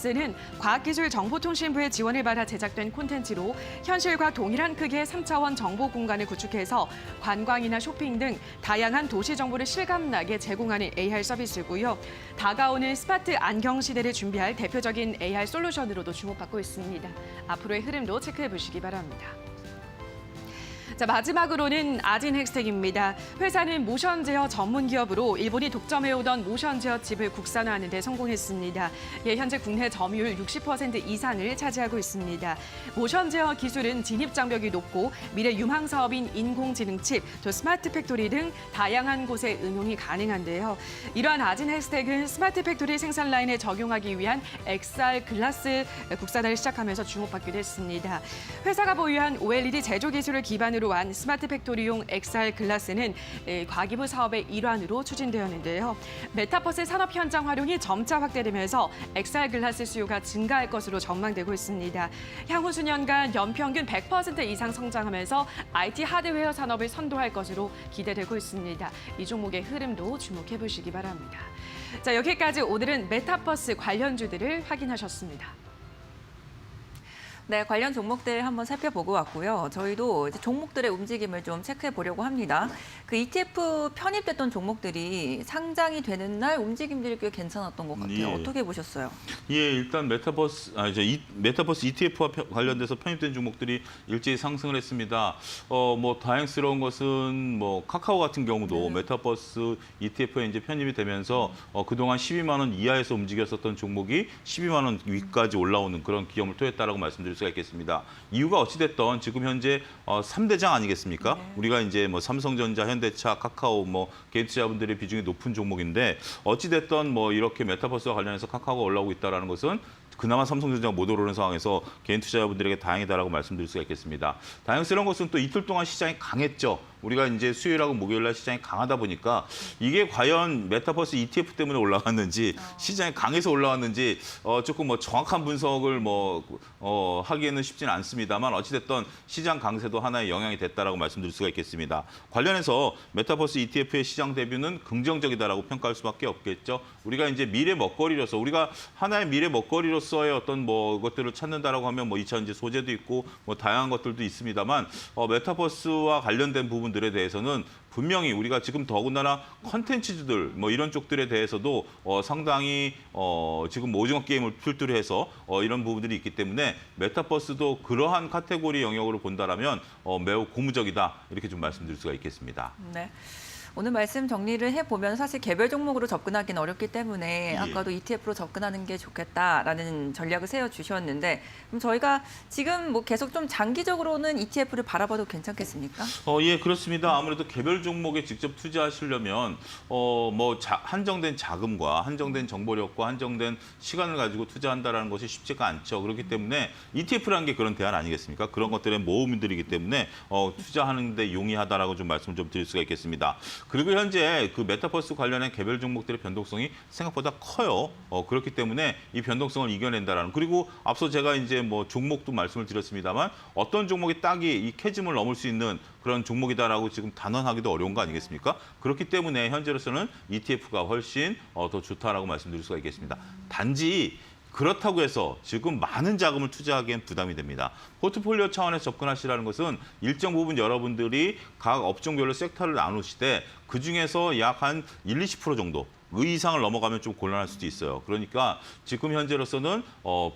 과학기술정보통신부의 지원을 받아 제작된 콘텐츠로 현실과 동일한 크기의 3차원 정보 공간을 구축해서 관광이나 쇼핑 등 다양한 도시 정보를 실감나게 제공하는 AR 서비스고요. 다가오는 스마트 안경 시대를 준비할 대표적인 AR 솔루션으로도 주목받고 있습니다. 앞으로의 흐름도 체크해 보시기 바랍니다. 자, 마지막으로는 아진헬스텍입니다. 회사는 모션 제어 전문 기업으로 일본이 독점해오던 모션 제어 칩을 국산화하는 데 성공했습니다. 현재 국내 점유율 60% 이상을 차지하고 있습니다. 모션 제어 기술은 진입 장벽이 높고 미래 유망 사업인 인공지능 칩, 또 스마트 팩토리 등 다양한 곳에 응용이 가능한데요. 이러한 아진헬스텍은 스마트 팩토리 생산 라인에 적용하기 위한 XR 글라스 국산화를 시작하면서 주목받기도 했습니다. 회사가 보유한 OLED 제조 기술을 기반으로 한 스마트 팩토리용 XR 글라스는 과기부 사업의 일환으로 추진되었는데요. 메타버스 산업 현장 활용이 점차 확대되면서 XR 글라스 수요가 증가할 것으로 전망되고 있습니다. 향후 수년간 연평균 100% 이상 성장하면서 IT 하드웨어 산업을 선도할 것으로 기대되고 있습니다. 이 종목의 흐름도 주목해 보시기 바랍니다. 자, 여기까지 오늘은 메타버스 관련주들을 확인하셨습니다. 네, 관련 종목들 한번 살펴보고 왔고요. 저희도 이제 종목들의 움직임을 좀 체크해 보려고 합니다. 그 ETF 편입됐던 종목들이 상장이 되는 날 움직임들이 꽤 괜찮았던 것 같아요. 예. 어떻게 보셨어요? 예, 일단 메타버스 메타버스 ETF와 관련돼서 편입된 종목들이 일제히 상승을 했습니다. 뭐 다행스러운 것은 뭐 카카오 같은 경우도 메타버스 ETF에 이제 편입이 되면서 그동안 12만 원 이하에서 움직였었던 종목이 12만 원 위까지 올라오는 그런 기염을 토했다라고 말씀드릴 수가 있겠습니다. 이유가 어찌됐던 지금 현재 3대장 아니겠습니까? 네. 우리가 이제 뭐 삼성전자, 현대차, 카카오 뭐 개인 투자분들의 비중이 높은 종목인데 어찌됐던 뭐 이렇게 메타버스와 관련해서 카카오가 올라오고 있다는 것은 그나마 삼성전자가 못 오르는 상황에서 개인 투자자분들에게 다행이다라고 말씀드릴 수가 있겠습니다. 다행스러운 것은 또 이틀 동안 시장이 강했죠. 우리가 이제 수요일하고 목요일날 시장이 강하다 보니까 이게 과연 메타버스 ETF 때문에 올라갔는지 시장이 강해서 올라왔는지 조금 뭐 정확한 분석을 하기에는 쉽지는 않습니다만 어찌됐든 시장 강세도 하나의 영향이 됐다라고 말씀드릴 수가 있겠습니다. 관련해서 메타버스 ETF의 시장 대비는 긍정적이다라고 평가할 수밖에 없겠죠. 우리가 이제 미래 먹거리로서 우리가 하나의 미래 먹거리로서의 어떤 뭐 것들을 찾는다라고 하면 뭐 2차 이제 소재도 있고 뭐 다양한 것들도 있습니다만 메타버스와 관련된 부분 부분들에 대해서는 분명히 우리가 지금 더군다나 컨텐츠들 뭐 이런 쪽들에 대해서도 상당히 지금 오징어 게임을 필두로 해서 이런 부분들이 있기 때문에 메타버스도 그러한 카테고리 영역으로 본다라면 매우 고무적이다 이렇게 좀 말씀드릴 수가 있겠습니다. 네. 오늘 말씀 정리를 해보면 사실 개별 종목으로 접근하기는 어렵기 때문에 아까도 ETF로 접근하는 게 좋겠다라는 전략을 세워주셨는데 그럼 저희가 지금 뭐 계속 좀 장기적으로는 ETF를 바라봐도 괜찮겠습니까? 예, 그렇습니다. 아무래도 개별 종목에 직접 투자하시려면 한정된 자금과 한정된 정보력과 한정된 시간을 가지고 투자한다라는 것이 쉽지가 않죠. 그렇기 때문에 ETF라는 게 그런 대안 아니겠습니까? 그런 것들의 모험들이기 때문에 투자하는 데 용이하다라고 좀 말씀을 좀 드릴 수가 있겠습니다. 그리고 현재 그 메타버스 관련한 개별 종목들의 변동성이 생각보다 커요. 그렇기 때문에 이 변동성을 이겨낸다라는. 그리고 앞서 제가 이제 뭐 종목도 말씀을 드렸습니다만 어떤 종목이 딱이 이 캐즘을 넘을 수 있는 그런 종목이다라고 지금 단언하기도 어려운 거 아니겠습니까? 그렇기 때문에 현재로서는 ETF가 훨씬 더 좋다라고 말씀드릴 수가 있겠습니다. 단지 그렇다고 해서 지금 많은 자금을 투자하기엔 부담이 됩니다. 포트폴리오 차원에서 접근하시라는 것은 일정 부분 여러분들이 각 업종별로 섹터를 나누시되 그중에서 약 한 20% 정도 그 이상을 넘어가면 좀 곤란할 수도 있어요. 그러니까 지금 현재로서는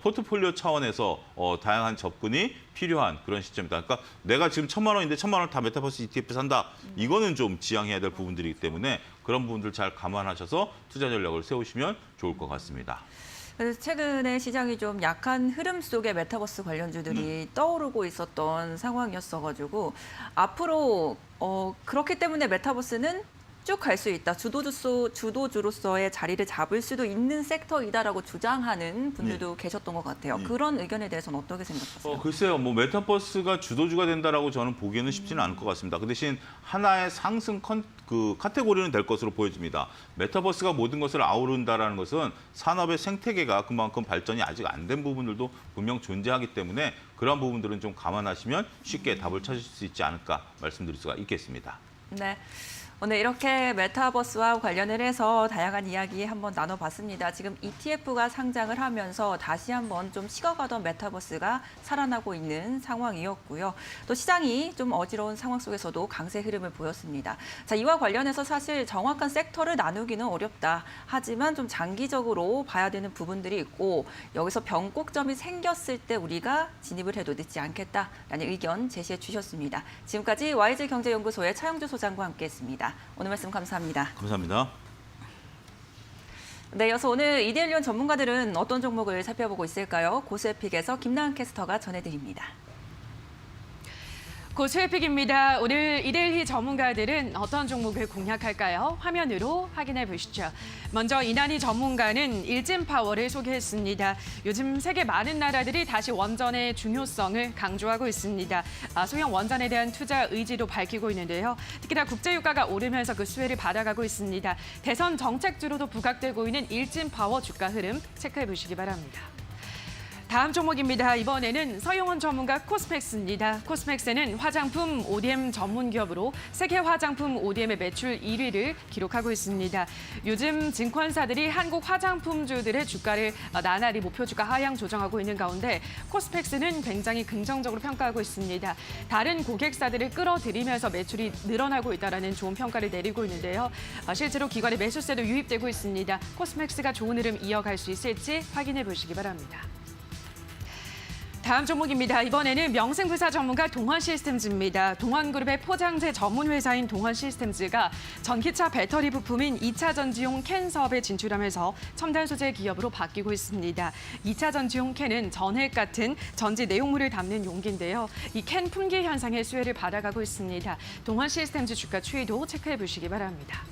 포트폴리오 차원에서 다양한 접근이 필요한 그런 시점이다. 그러니까 내가 지금 1,000만 원인데 1,000만 원 다 메타버스 ETF 산다. 이거는 좀 지양해야 될 부분들이기 때문에 그런 부분들 잘 감안하셔서 투자 전략을 세우시면 좋을 것 같습니다. 그래서 최근에 시장이 좀 약한 흐름 속에 메타버스 관련주들이 떠오르고 있었던 상황이었어가지고 앞으로 그렇기 때문에 메타버스는 쭉 갈 수 있다. 주도주로서의 자리를 잡을 수도 있는 섹터이다라고 주장하는 분들도 계셨던 것 같아요. 그런 의견에 대해서는 어떻게 생각하세요? 글쎄요. 뭐 메타버스가 주도주가 된다라고 저는 보기에는 쉽지는 않을 것 같습니다. 그 대신 하나의 상승 카테고리는 될 것으로 보여집니다. 메타버스가 모든 것을 아우른다라는 것은 산업의 생태계가 그만큼 발전이 아직 안 된 부분들도 분명 존재하기 때문에 그런 부분들은 좀 감안하시면 쉽게 답을 찾을 수 있지 않을까 말씀드릴 수가 있겠습니다. 네. 오늘 이렇게 메타버스와 관련을 해서 다양한 이야기 한번 나눠봤습니다. 지금 ETF가 상장을 하면서 다시 한번 좀 식어가던 메타버스가 살아나고 있는 상황이었고요. 또 시장이 좀 어지러운 상황 속에서도 강세 흐름을 보였습니다. 자, 이와 관련해서 사실 정확한 섹터를 나누기는 어렵다. 하지만 좀 장기적으로 봐야 되는 부분들이 있고 여기서 변곡점이 생겼을 때 우리가 진입을 해도 늦지 않겠다라는 의견 제시해 주셨습니다. 지금까지 YG경제연구소의 차영주 소장과 함께했습니다. 오늘 말씀 감사합니다. 감사합니다. 네, 이어서 오늘 이데일리온 전문가들은 어떤 종목을 살펴보고 있을까요? 고수에픽에서 김나은 캐스터가 전해드립니다. 고수의픽입니다. 오늘 이데일리 전문가들은 어떤 종목을 공략할까요? 화면으로 확인해 보시죠. 먼저 이난희 전문가는 일진파워를 소개했습니다. 요즘 세계 많은 나라들이 다시 원전의 중요성을 강조하고 있습니다. 소형 원전에 대한 투자 의지도 밝히고 있는데요. 특히나 국제유가가 오르면서 그 수혜를 받아가고 있습니다. 대선 정책주로도 부각되고 있는 일진파워 주가 흐름 체크해 보시기 바랍니다. 다음 종목입니다. 이번에는 서용원 전문가 코스펙스입니다. 코스펙스는 화장품 ODM 전문 기업으로 세계 화장품 ODM의 매출 1위를 기록하고 있습니다. 요즘 증권사들이 한국 화장품주들의 주가를 나날이 목표 주가 하향 조정하고 있는 가운데 코스펙스는 굉장히 긍정적으로 평가하고 있습니다. 다른 고객사들을 끌어들이면서 매출이 늘어나고 있다는 좋은 평가를 내리고 있는데요. 실제로 기관의 매수세도 유입되고 있습니다. 코스펙스가 좋은 흐름 이어갈 수 있을지 확인해 보시기 바랍니다. 다음 종목입니다. 이번에는 명승부사 전문가 동원시스템즈입니다. 동원그룹의 포장재 전문 회사인 동원시스템즈가 전기차 배터리 부품인 2차 전지용 캔 사업에 진출하면서 첨단 소재 기업으로 바뀌고 있습니다. 2차 전지용 캔은 전핵 같은 전지 내용물을 담는 용기인데요. 이 캔 품귀 현상의 수혜를 받아가고 있습니다. 동원시스템즈 주가 추이도 체크해 보시기 바랍니다.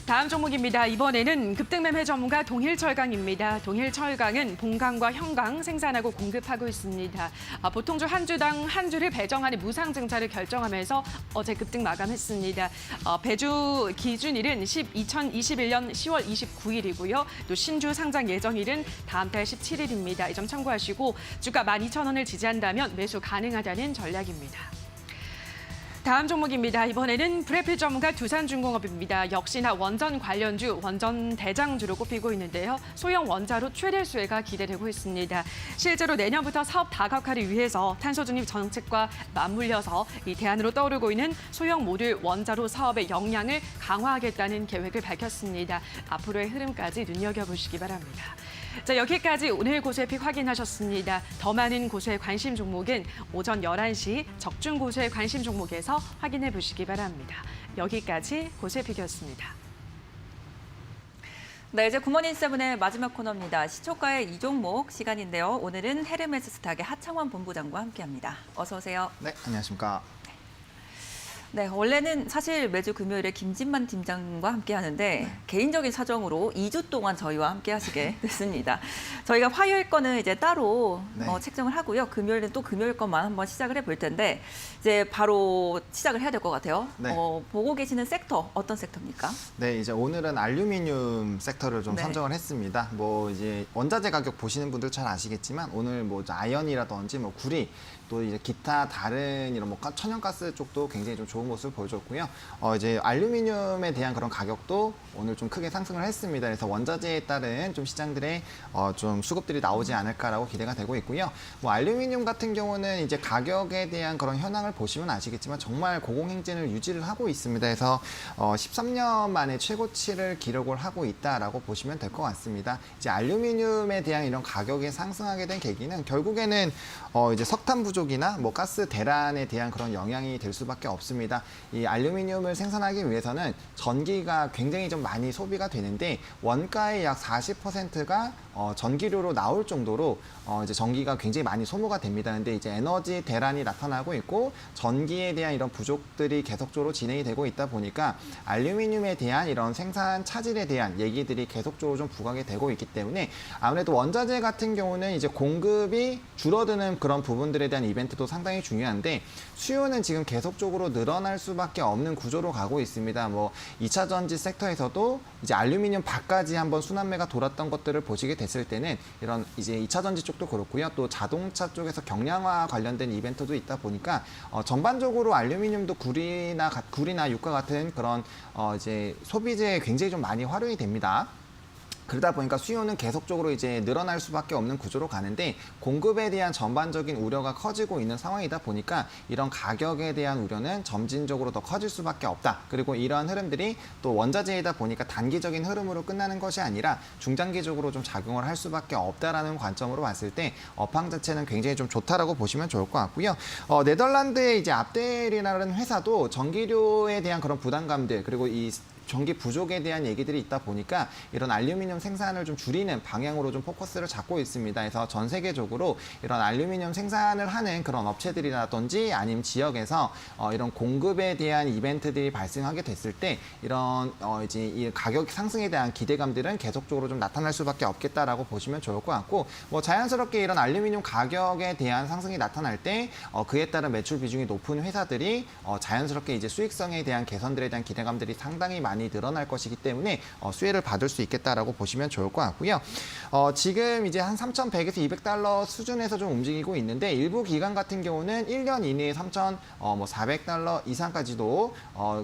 다음 종목입니다. 이번에는 급등매매 전문가 동일철강입니다. 동일철강은 본강과 현강 생산하고 공급하고 있습니다. 보통주 한 주당 한 주를 배정하는 무상증자를 결정하면서 어제 급등 마감했습니다. 배주 기준일은 2021년 10월 29일이고요. 또 신주 상장 예정일은 다음 달 17일입니다. 이 점 참고하시고 주가 12,000원을 지지한다면 매수 가능하다는 전략입니다. 다음 종목입니다. 이번에는 브레필 전문가 두산중공업입니다. 역시나 원전 관련주, 원전 대장주로 꼽히고 있는데요. 소형 원자로 최대 수혜가 기대되고 있습니다. 실제로 내년부터 사업 다각화를 위해서 탄소 중립 정책과 맞물려서 이 대안으로 떠오르고 있는 소형 모듈 원자로 사업의 역량을 강화하겠다는 계획을 밝혔습니다. 앞으로의 흐름까지 눈여겨보시기 바랍니다. 자, 여기까지 오늘 고수의픽 확인하셨습니다. 더 많은 고수의 관심 종목은 오전 11시 적중 고수의 관심 종목에서 확인해 보시기 바랍니다. 여기까지 고수의픽이었습니다. 네, 이제 굿모닝 세븐의 마지막 코너입니다. 시초가의 이 종목 시간인데요. 오늘은 헤르메스 스탁의 하창원 본부장과 함께합니다. 어서 오세요. 네, 안녕하십니까. 네, 원래는 사실 매주 금요일에 김진만 팀장과 함께 하는데 개인적인 사정으로 2주 동안 저희와 함께 하시게 됐습니다. 저희가 화요일 거는 이제 따로 네. 책정을 하고요. 금요일은 또 금요일 것만 한번 시작을 해볼 텐데 이제 바로 시작을 해야 될 것 같아요. 네. 보고 계시는 섹터 어떤 섹터입니까? 네, 이제 오늘은 알루미늄 섹터를 좀 네. 선정을 했습니다. 뭐 이제 원자재 가격 보시는 분들 잘 아시겠지만 오늘 뭐 아연이라든지 뭐 구리 또 이제 기타 다른 이런 뭐 천연가스 쪽도 굉장히 좀 좋은 모습을 보여줬고요. 이제 알루미늄에 대한 그런 가격도 오늘 좀 크게 상승을 했습니다. 그래서 원자재에 따른 좀 시장들의 좀 수급들이 나오지 않을까라고 기대가 되고 있고요. 뭐 알루미늄 같은 경우는 이제 가격에 대한 그런 현황을 보시면 아시겠지만 정말 고공행진을 유지를 하고 있습니다. 그래서 13년 만에 최고치를 기록을 하고 있다라고 보시면 될 것 같습니다. 이제 알루미늄에 대한 이런 가격이 상승하게 된 계기는 결국에는 이제 석탄 부족이나 뭐 가스 대란에 대한 그런 영향이 될 수밖에 없습니다. 이 알루미늄을 생산하기 위해서는 전기가 굉장히 좀 많이 소비가 되는데 원가의 약 40%가 전기료로 나올 정도로 이제 전기가 굉장히 많이 소모가 됩니다. 근데 이제 에너지 대란이 나타나고 있고 전기에 대한 이런 부족들이 계속적으로 진행이 되고 있다 보니까 알루미늄에 대한 이런 생산 차질에 대한 얘기들이 계속적으로 좀 부각이 되고 있기 때문에 아무래도 원자재 같은 경우는 이제 공급이 줄어드는 그런 부분들에 대한 이벤트도 상당히 중요한데 수요는 지금 계속적으로 늘어날 수밖에 없는 구조로 가고 있습니다. 뭐 2차 전지 섹터에서도 이제 알루미늄 밖까지 한번 순환매가 돌았던 것들을 보시게 됐을 때는 이런 이제 2차 전지 쪽도 그렇고요. 또 자동차 쪽에서 경량화 관련된 이벤트도 있다 보니까 전반적으로 알루미늄도 구리나 유가 같은 그런 이제 소비재에 굉장히 좀 많이 활용이 됩니다. 그러다 보니까 수요는 계속적으로 이제 늘어날 수밖에 없는 구조로 가는데 공급에 대한 전반적인 우려가 커지고 있는 상황이다 보니까 이런 가격에 대한 우려는 점진적으로 더 커질 수밖에 없다. 그리고 이러한 흐름들이 또 원자재이다 보니까 단기적인 흐름으로 끝나는 것이 아니라 중장기적으로 좀 작용을 할 수밖에 없다라는 관점으로 봤을 때 업황 자체는 굉장히 좀 좋다라고 보시면 좋을 것 같고요. 네덜란드의 이제 압델이라는 회사도 전기료에 대한 그런 부담감들 그리고 이 전기 부족에 대한 얘기들이 있다 보니까 이런 알루미늄 생산을 좀 줄이는 방향으로 좀 포커스를 잡고 있습니다. 그래서 전 세계적으로 이런 알루미늄 생산을 하는 그런 업체들이라든지 아니면 지역에서 이런 공급에 대한 이벤트들이 발생하게 됐을 때 이런 이제 이 가격 상승에 대한 기대감들은 계속적으로 좀 나타날 수밖에 없겠다라고 보시면 좋을 것 같고 뭐 자연스럽게 이런 알루미늄 가격에 대한 상승이 나타날 때 그에 따른 매출 비중이 높은 회사들이 자연스럽게 이제 수익성에 대한 개선들에 대한 기대감들이 상당히 많이 늘어날 것이기 때문에 수혜를 받을 수 있겠다라고 보시면 좋을 것 같고요. 지금 이제 한 3,100에서 200달러 수준에서 좀 움직이고 있는데 일부 기관 같은 경우는 1년 이내에 3,400달러 이상까지도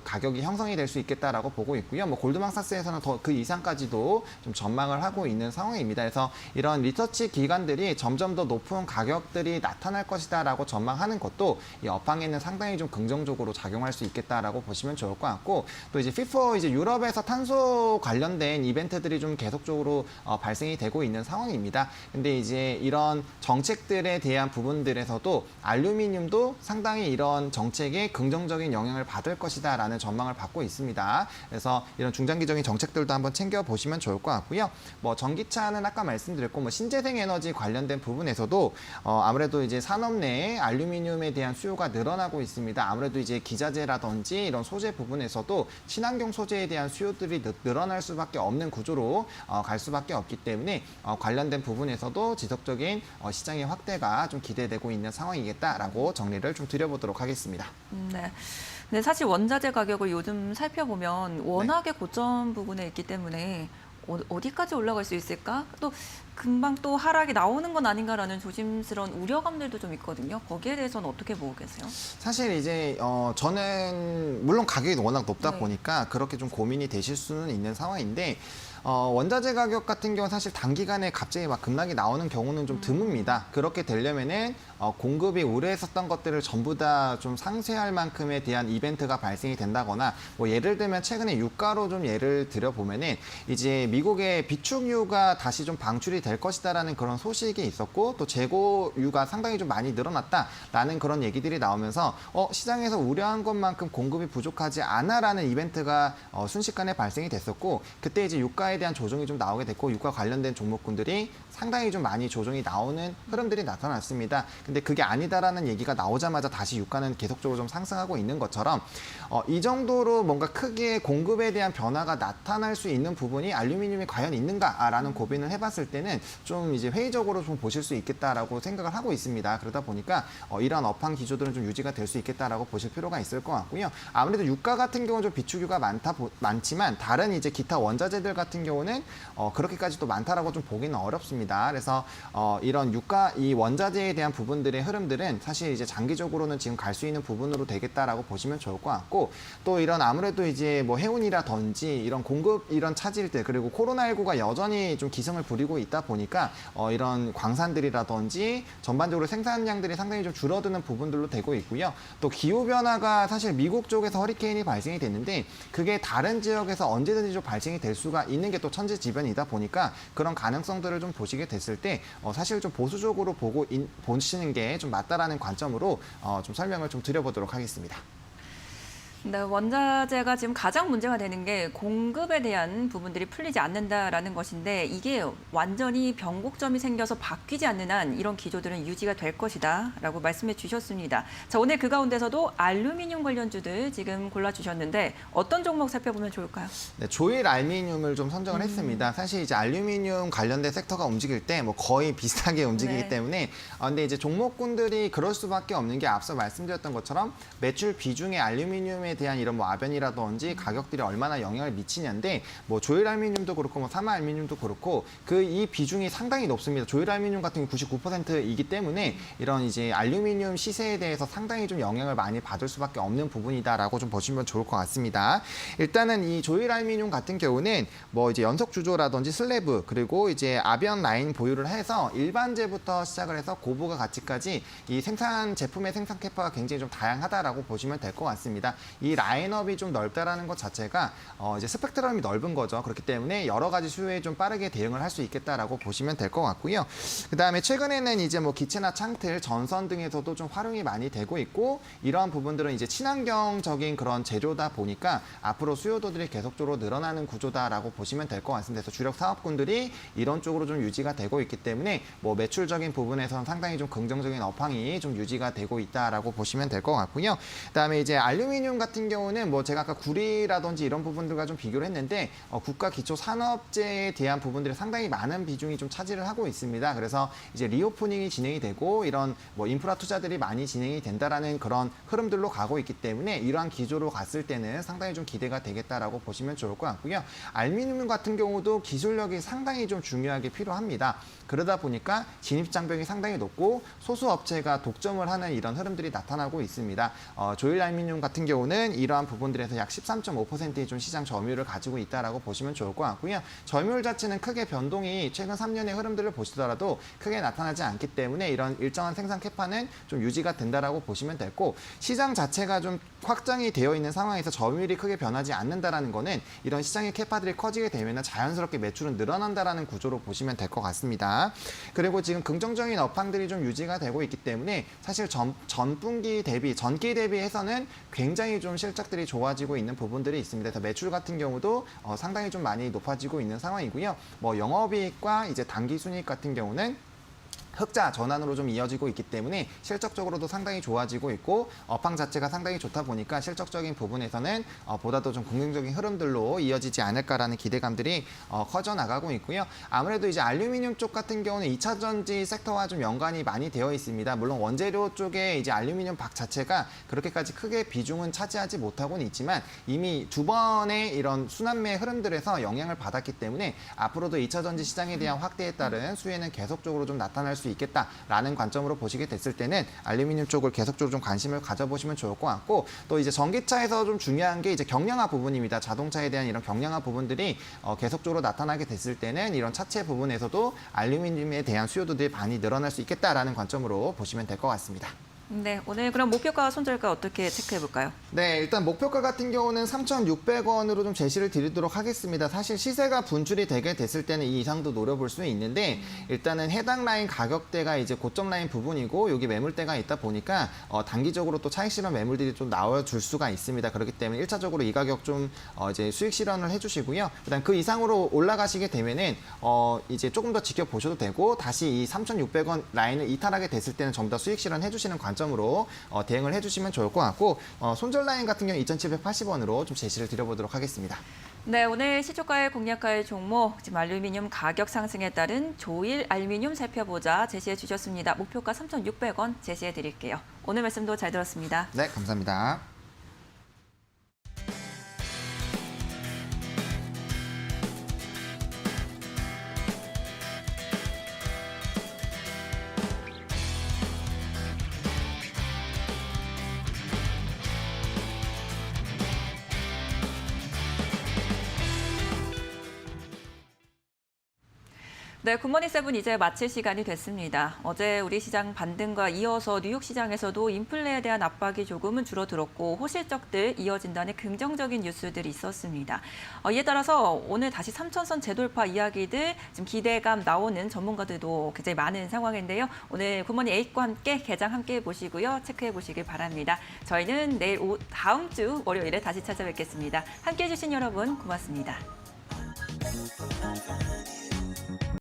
가격이 형성이 될 수 있겠다라고 보고 있고요. 뭐 골드만삭스에서는 더 그 이상까지도 좀 전망을 하고 있는 상황입니다. 그래서 이런 리서치 기관들이 점점 더 높은 가격들이 나타날 것이다라고 전망하는 것도 이 업황에는 상당히 좀 긍정적으로 작용할 수 있겠다라고 보시면 좋을 것 같고 또 이제 피포 이제 유럽에서 탄소 관련된 이벤트들이 좀 계속적으로 발생이 되고 있는 상황입니다. 근데 이제 이런 정책들에 대한 부분들에서도 알루미늄도 상당히 이런 정책에 긍정적인 영향을 받을 것이다라는 전망을 받고 있습니다. 그래서 이런 중장기적인 정책들도 한번 챙겨보시면 좋을 것 같고요. 뭐 전기차는 아까 말씀드렸고 뭐 신재생 에너지 관련된 부분에서도 아무래도 이제 산업 내에 알루미늄에 대한 수요가 늘어나고 있습니다. 아무래도 이제 기자재라든지 이런 소재 부분에서도 친환경 소재에 대한 수요들이 늘어날 수밖에 없는 구조로 갈 수밖에 없기 때문에 관련된 부분에서도 지속적인 시장의 확대가 좀 기대되고 있는 상황이겠다라고 정리를 좀 드려보도록 하겠습니다. 네. 근데 사실 원자재 가격을 요즘 살펴보면 워낙에 고점 부분에 있기 때문에 어디까지 올라갈 수 있을까? 또 금방 또 하락이 나오는 건 아닌가라는 조심스러운 우려감들도 좀 있거든요. 거기에 대해서는 어떻게 보고 계세요? 사실 이제 저는 물론 가격이 워낙 높다 네. 보니까 그렇게 좀 고민이 되실 수는 있는 상황인데 원자재 가격 같은 경우는 사실 단기간에 갑자기 막 급락이 나오는 경우는 좀 드뭅니다. 그렇게 되려면은 공급이 우려했었던 것들을 전부 다 좀 상쇄할 만큼에 대한 이벤트가 발생이 된다거나 뭐 예를 들면 최근에 유가로 좀 예를 들어보면은 이제 미국의 비축유가 다시 좀 방출이 될 것이다라는 그런 소식이 있었고 또 재고유가 상당히 좀 많이 늘어났다라는 그런 얘기들이 나오면서 시장에서 우려한 것만큼 공급이 부족하지 않아라는 이벤트가 순식간에 발생이 됐었고 그때 이제 유가에 대한 조정이 좀 나오게 됐고 유가 관련된 종목군들이 상당히 좀 많이 조정이 나오는 흐름들이 나타났습니다. 근데 그게 아니다라는 얘기가 나오자마자 다시 유가는 계속적으로 좀 상승하고 있는 것처럼 이 정도로 뭔가 크게 공급에 대한 변화가 나타날 수 있는 부분이 알루미늄이 과연 있는가라는 고민을 해봤을 때는 좀 이제 회의적으로 좀 보실 수 있겠다라고 생각을 하고 있습니다. 그러다 보니까 이러한 업황 기조들은 좀 유지가 될 수 있겠다라고 보실 필요가 있을 것 같고요. 아무래도 유가 같은 경우는 좀 비축유가 많지만 다른 이제 기타 원자재들 같은 경우는 그렇게까지 또 많다라고 좀 보기는 어렵습니다. 그래서 이런 유가 이 원자재에 대한 부분들의 흐름들은 사실 이제 장기적으로는 지금 갈 수 있는 부분으로 되겠다라고 보시면 좋을 것 같고 또 이런 아무래도 이제 뭐 해운이라든지 이런 공급 이런 차질들 그리고 코로나19가 여전히 좀 기승을 부리고 있다 보니까 이런 광산들이라든지 전반적으로 생산량들이 상당히 좀 줄어드는 부분들로 되고 있고요. 또 기후 변화가 사실 미국 쪽에서 허리케인이 발생이 됐는데 그게 다른 지역에서 언제든지 좀 발생이 될 수가 있는 게 또 천지지변이다 보니까 그런 가능성들을 좀 보시게 됐을 때 사실 좀 보수적으로 보시는 게 좀 맞다라는 관점으로 좀 설명을 좀 드려보도록 하겠습니다. 네, 원자재가 지금 가장 문제가 되는 게 공급에 대한 부분들이 풀리지 않는다라는 것인데 이게 완전히 변곡점이 생겨서 바뀌지 않는 한 이런 기조들은 유지가 될 것이다라고 말씀해 주셨습니다. 자, 오늘 그 가운데서도 알루미늄 관련주들 지금 골라주셨는데 어떤 종목 살펴보면 좋을까요? 네, 조일 알루미늄을 좀 선정을 했습니다. 사실 이제 알루미늄 관련된 섹터가 움직일 때 뭐 거의 비슷하게 움직이기 네. 때문에 근데 이제 종목군들이 그럴 수밖에 없는 게 앞서 말씀드렸던 것처럼 매출 비중의 알루미늄에 대한 이런 뭐 아변이라든지 가격들이 얼마나 영향을 미치냐인데 뭐 조일 알루미늄도 그렇고 뭐 사마 알루미늄도 그렇고 이 비중이 상당히 높습니다. 조일 알루미늄 같은 경우 99%이기 때문에 이런 이제 알루미늄 시세에 대해서 상당히 좀 영향을 많이 받을 수밖에 없는 부분이다라고 좀 보시면 좋을 것 같습니다. 일단은 이 조일 알루미늄 같은 경우는 뭐 이제 연속 주조라든지 슬래브 그리고 이제 아변 라인 보유를 해서 일반재부터 시작을 해서 고부가 가치까지 이 생산 제품의 생산 캐파가 굉장히 좀 다양하다라고 보시면 될 것 같습니다. 이 라인업이 좀 넓다라는 것 자체가 이제 스펙트럼이 넓은 거죠. 그렇기 때문에 여러 가지 수요에 좀 빠르게 대응을 할 수 있겠다라고 보시면 될 것 같고요. 그다음에 최근에는 이제 뭐 기체나 창틀, 전선 등에서도 좀 활용이 많이 되고 있고 이러한 부분들은 이제 친환경적인 그런 재료다 보니까 앞으로 수요도들이 계속적으로 늘어나는 구조다라고 보시면 될 것 같습니다. 그래서 주력 사업군들이 이런 쪽으로 좀 유지가 되고 있기 때문에 뭐 매출적인 부분에서는 상당히 좀 긍정적인 업황이 좀 유지가 되고 있다라고 보시면 될 것 같고요. 그다음에 이제 알루미늄 같은 경우는 뭐 제가 아까 구리라든지 이런 부분들과 좀 비교를 했는데 국가 기초 산업재에 대한 부분들이 상당히 많은 비중이 좀 차지를 하고 있습니다. 그래서 이제 리오프닝이 진행이 되고 이런 뭐 인프라 투자들이 많이 진행이 된다라는 그런 흐름들로 가고 있기 때문에 이러한 기조로 갔을 때는 상당히 좀 기대가 되겠다라고 보시면 좋을 것 같고요. 알루미늄 같은 경우도 기술력이 상당히 좀 중요하게 필요합니다. 그러다 보니까 진입 장벽이 상당히 높고 소수 업체가 독점을 하는 이런 흐름들이 나타나고 있습니다. 조일 알루미늄 같은 경우는 이러한 부분들에서 약 13.5%의 좀 시장 점유율을 가지고 있다라고 보시면 좋을 것 같고요. 점유율 자체는 크게 변동이 최근 3년의 흐름들을 보시더라도 크게 나타나지 않기 때문에 이런 일정한 생산 캐파는 좀 유지가 된다라고 보시면 되고 시장 자체가 좀 확장이 되어 있는 상황에서 점유율이 크게 변하지 않는다라는 거는 이런 시장의 캐파들이 커지게 되면 자연스럽게 매출은 늘어난다라는 구조로 보시면 될 것 같습니다. 그리고 지금 긍정적인 업황들이 좀 유지가 되고 있기 때문에 사실 전분기 대비, 전기 대비해서는 굉장히 좀 실적들이 좋아지고 있는 부분들이 있습니다. 그래서 매출 같은 경우도 상당히 좀 많이 높아지고 있는 상황이고요. 뭐 영업이익과 이제 당기순이익 같은 경우는 흑자 전환으로 좀 이어지고 있기 때문에 실적적으로도 상당히 좋아지고 있고 업황 자체가 상당히 좋다 보니까 실적적인 부분에서는 보다도 좀 긍정적인 흐름들로 이어지지 않을까라는 기대감들이 커져 나가고 있고요. 아무래도 이제 알루미늄 쪽 같은 경우는 2차 전지 섹터와 좀 연관이 많이 되어 있습니다. 물론 원재료 쪽에 이제 알루미늄 박 자체가 그렇게까지 크게 비중은 차지하지 못하고는 있지만 이미 두 번의 이런 순환매 흐름들에서 영향을 받았기 때문에 앞으로도 2차 전지 시장에 대한 확대에 따른 수혜는 계속적으로 좀 나타날 수 있겠다라는 관점으로 보시게 됐을 때는 알루미늄 쪽을 계속적으로 좀 관심을 가져보시면 좋을 것 같고 또 이제 전기차에서 좀 중요한 게 이제 경량화 부분입니다. 자동차에 대한 이런 경량화 부분들이 계속적으로 나타나게 됐을 때는 이런 차체 부분에서도 알루미늄에 대한 수요도들이 많이 늘어날 수 있겠다라는 관점으로 보시면 될 것 같습니다. 네, 오늘 그럼 목표가 손절가 어떻게 체크해 볼까요? 네, 일단 목표가 같은 경우는 3,600원으로 좀 제시를 드리도록 하겠습니다. 사실 시세가 분출이 되게 됐을 때는 이 이상도 노려볼 수 있는데 일단은 해당 라인 가격대가 이제 고점 라인 부분이고 여기 매물대가 있다 보니까 단기적으로 또 차익 실현 매물들이 좀 나와줄 수가 있습니다. 그렇기 때문에 1차적으로 이 가격 좀 이제 수익 실현을 해주시고요. 일단 그 이상으로 올라가시게 되면은 이제 조금 더 지켜보셔도 되고 다시 이 3,600원 라인을 이탈하게 됐을 때는 전부 다 수익 실현 해주시는 관점으로 대응을 해주시면 좋을 것 같고 손절 라인 같은 경우 2,780원으로 좀 제시를 드려보도록 하겠습니다. 네, 오늘 시초가의 공략가의 종목, 지금 알루미늄 가격 상승에 따른 조일 알루미늄 살펴보자 제시해 주셨습니다. 목표가 3,600원 제시해 드릴게요. 오늘 말씀도 잘 들었습니다. 네, 감사합니다. 네, 굿모닝 세븐 이제 마칠 시간이 됐습니다. 어제 우리 시장 반등과 이어서 뉴욕 시장에서도 인플레에 대한 압박이 조금은 줄어들었고 호실적들 이어진다는 긍정적인 뉴스들이 있었습니다. 이에 따라서 오늘 다시 3,000선 재돌파 이야기들 지금 기대감 나오는 전문가들도 굉장히 많은 상황인데요. 오늘 굿모닝 에잇과 함께 개장 함께 보시고요. 체크해 보시길 바랍니다. 저희는 내일 다음 주 월요일에 다시 찾아뵙겠습니다. 함께해 주신 여러분 고맙습니다.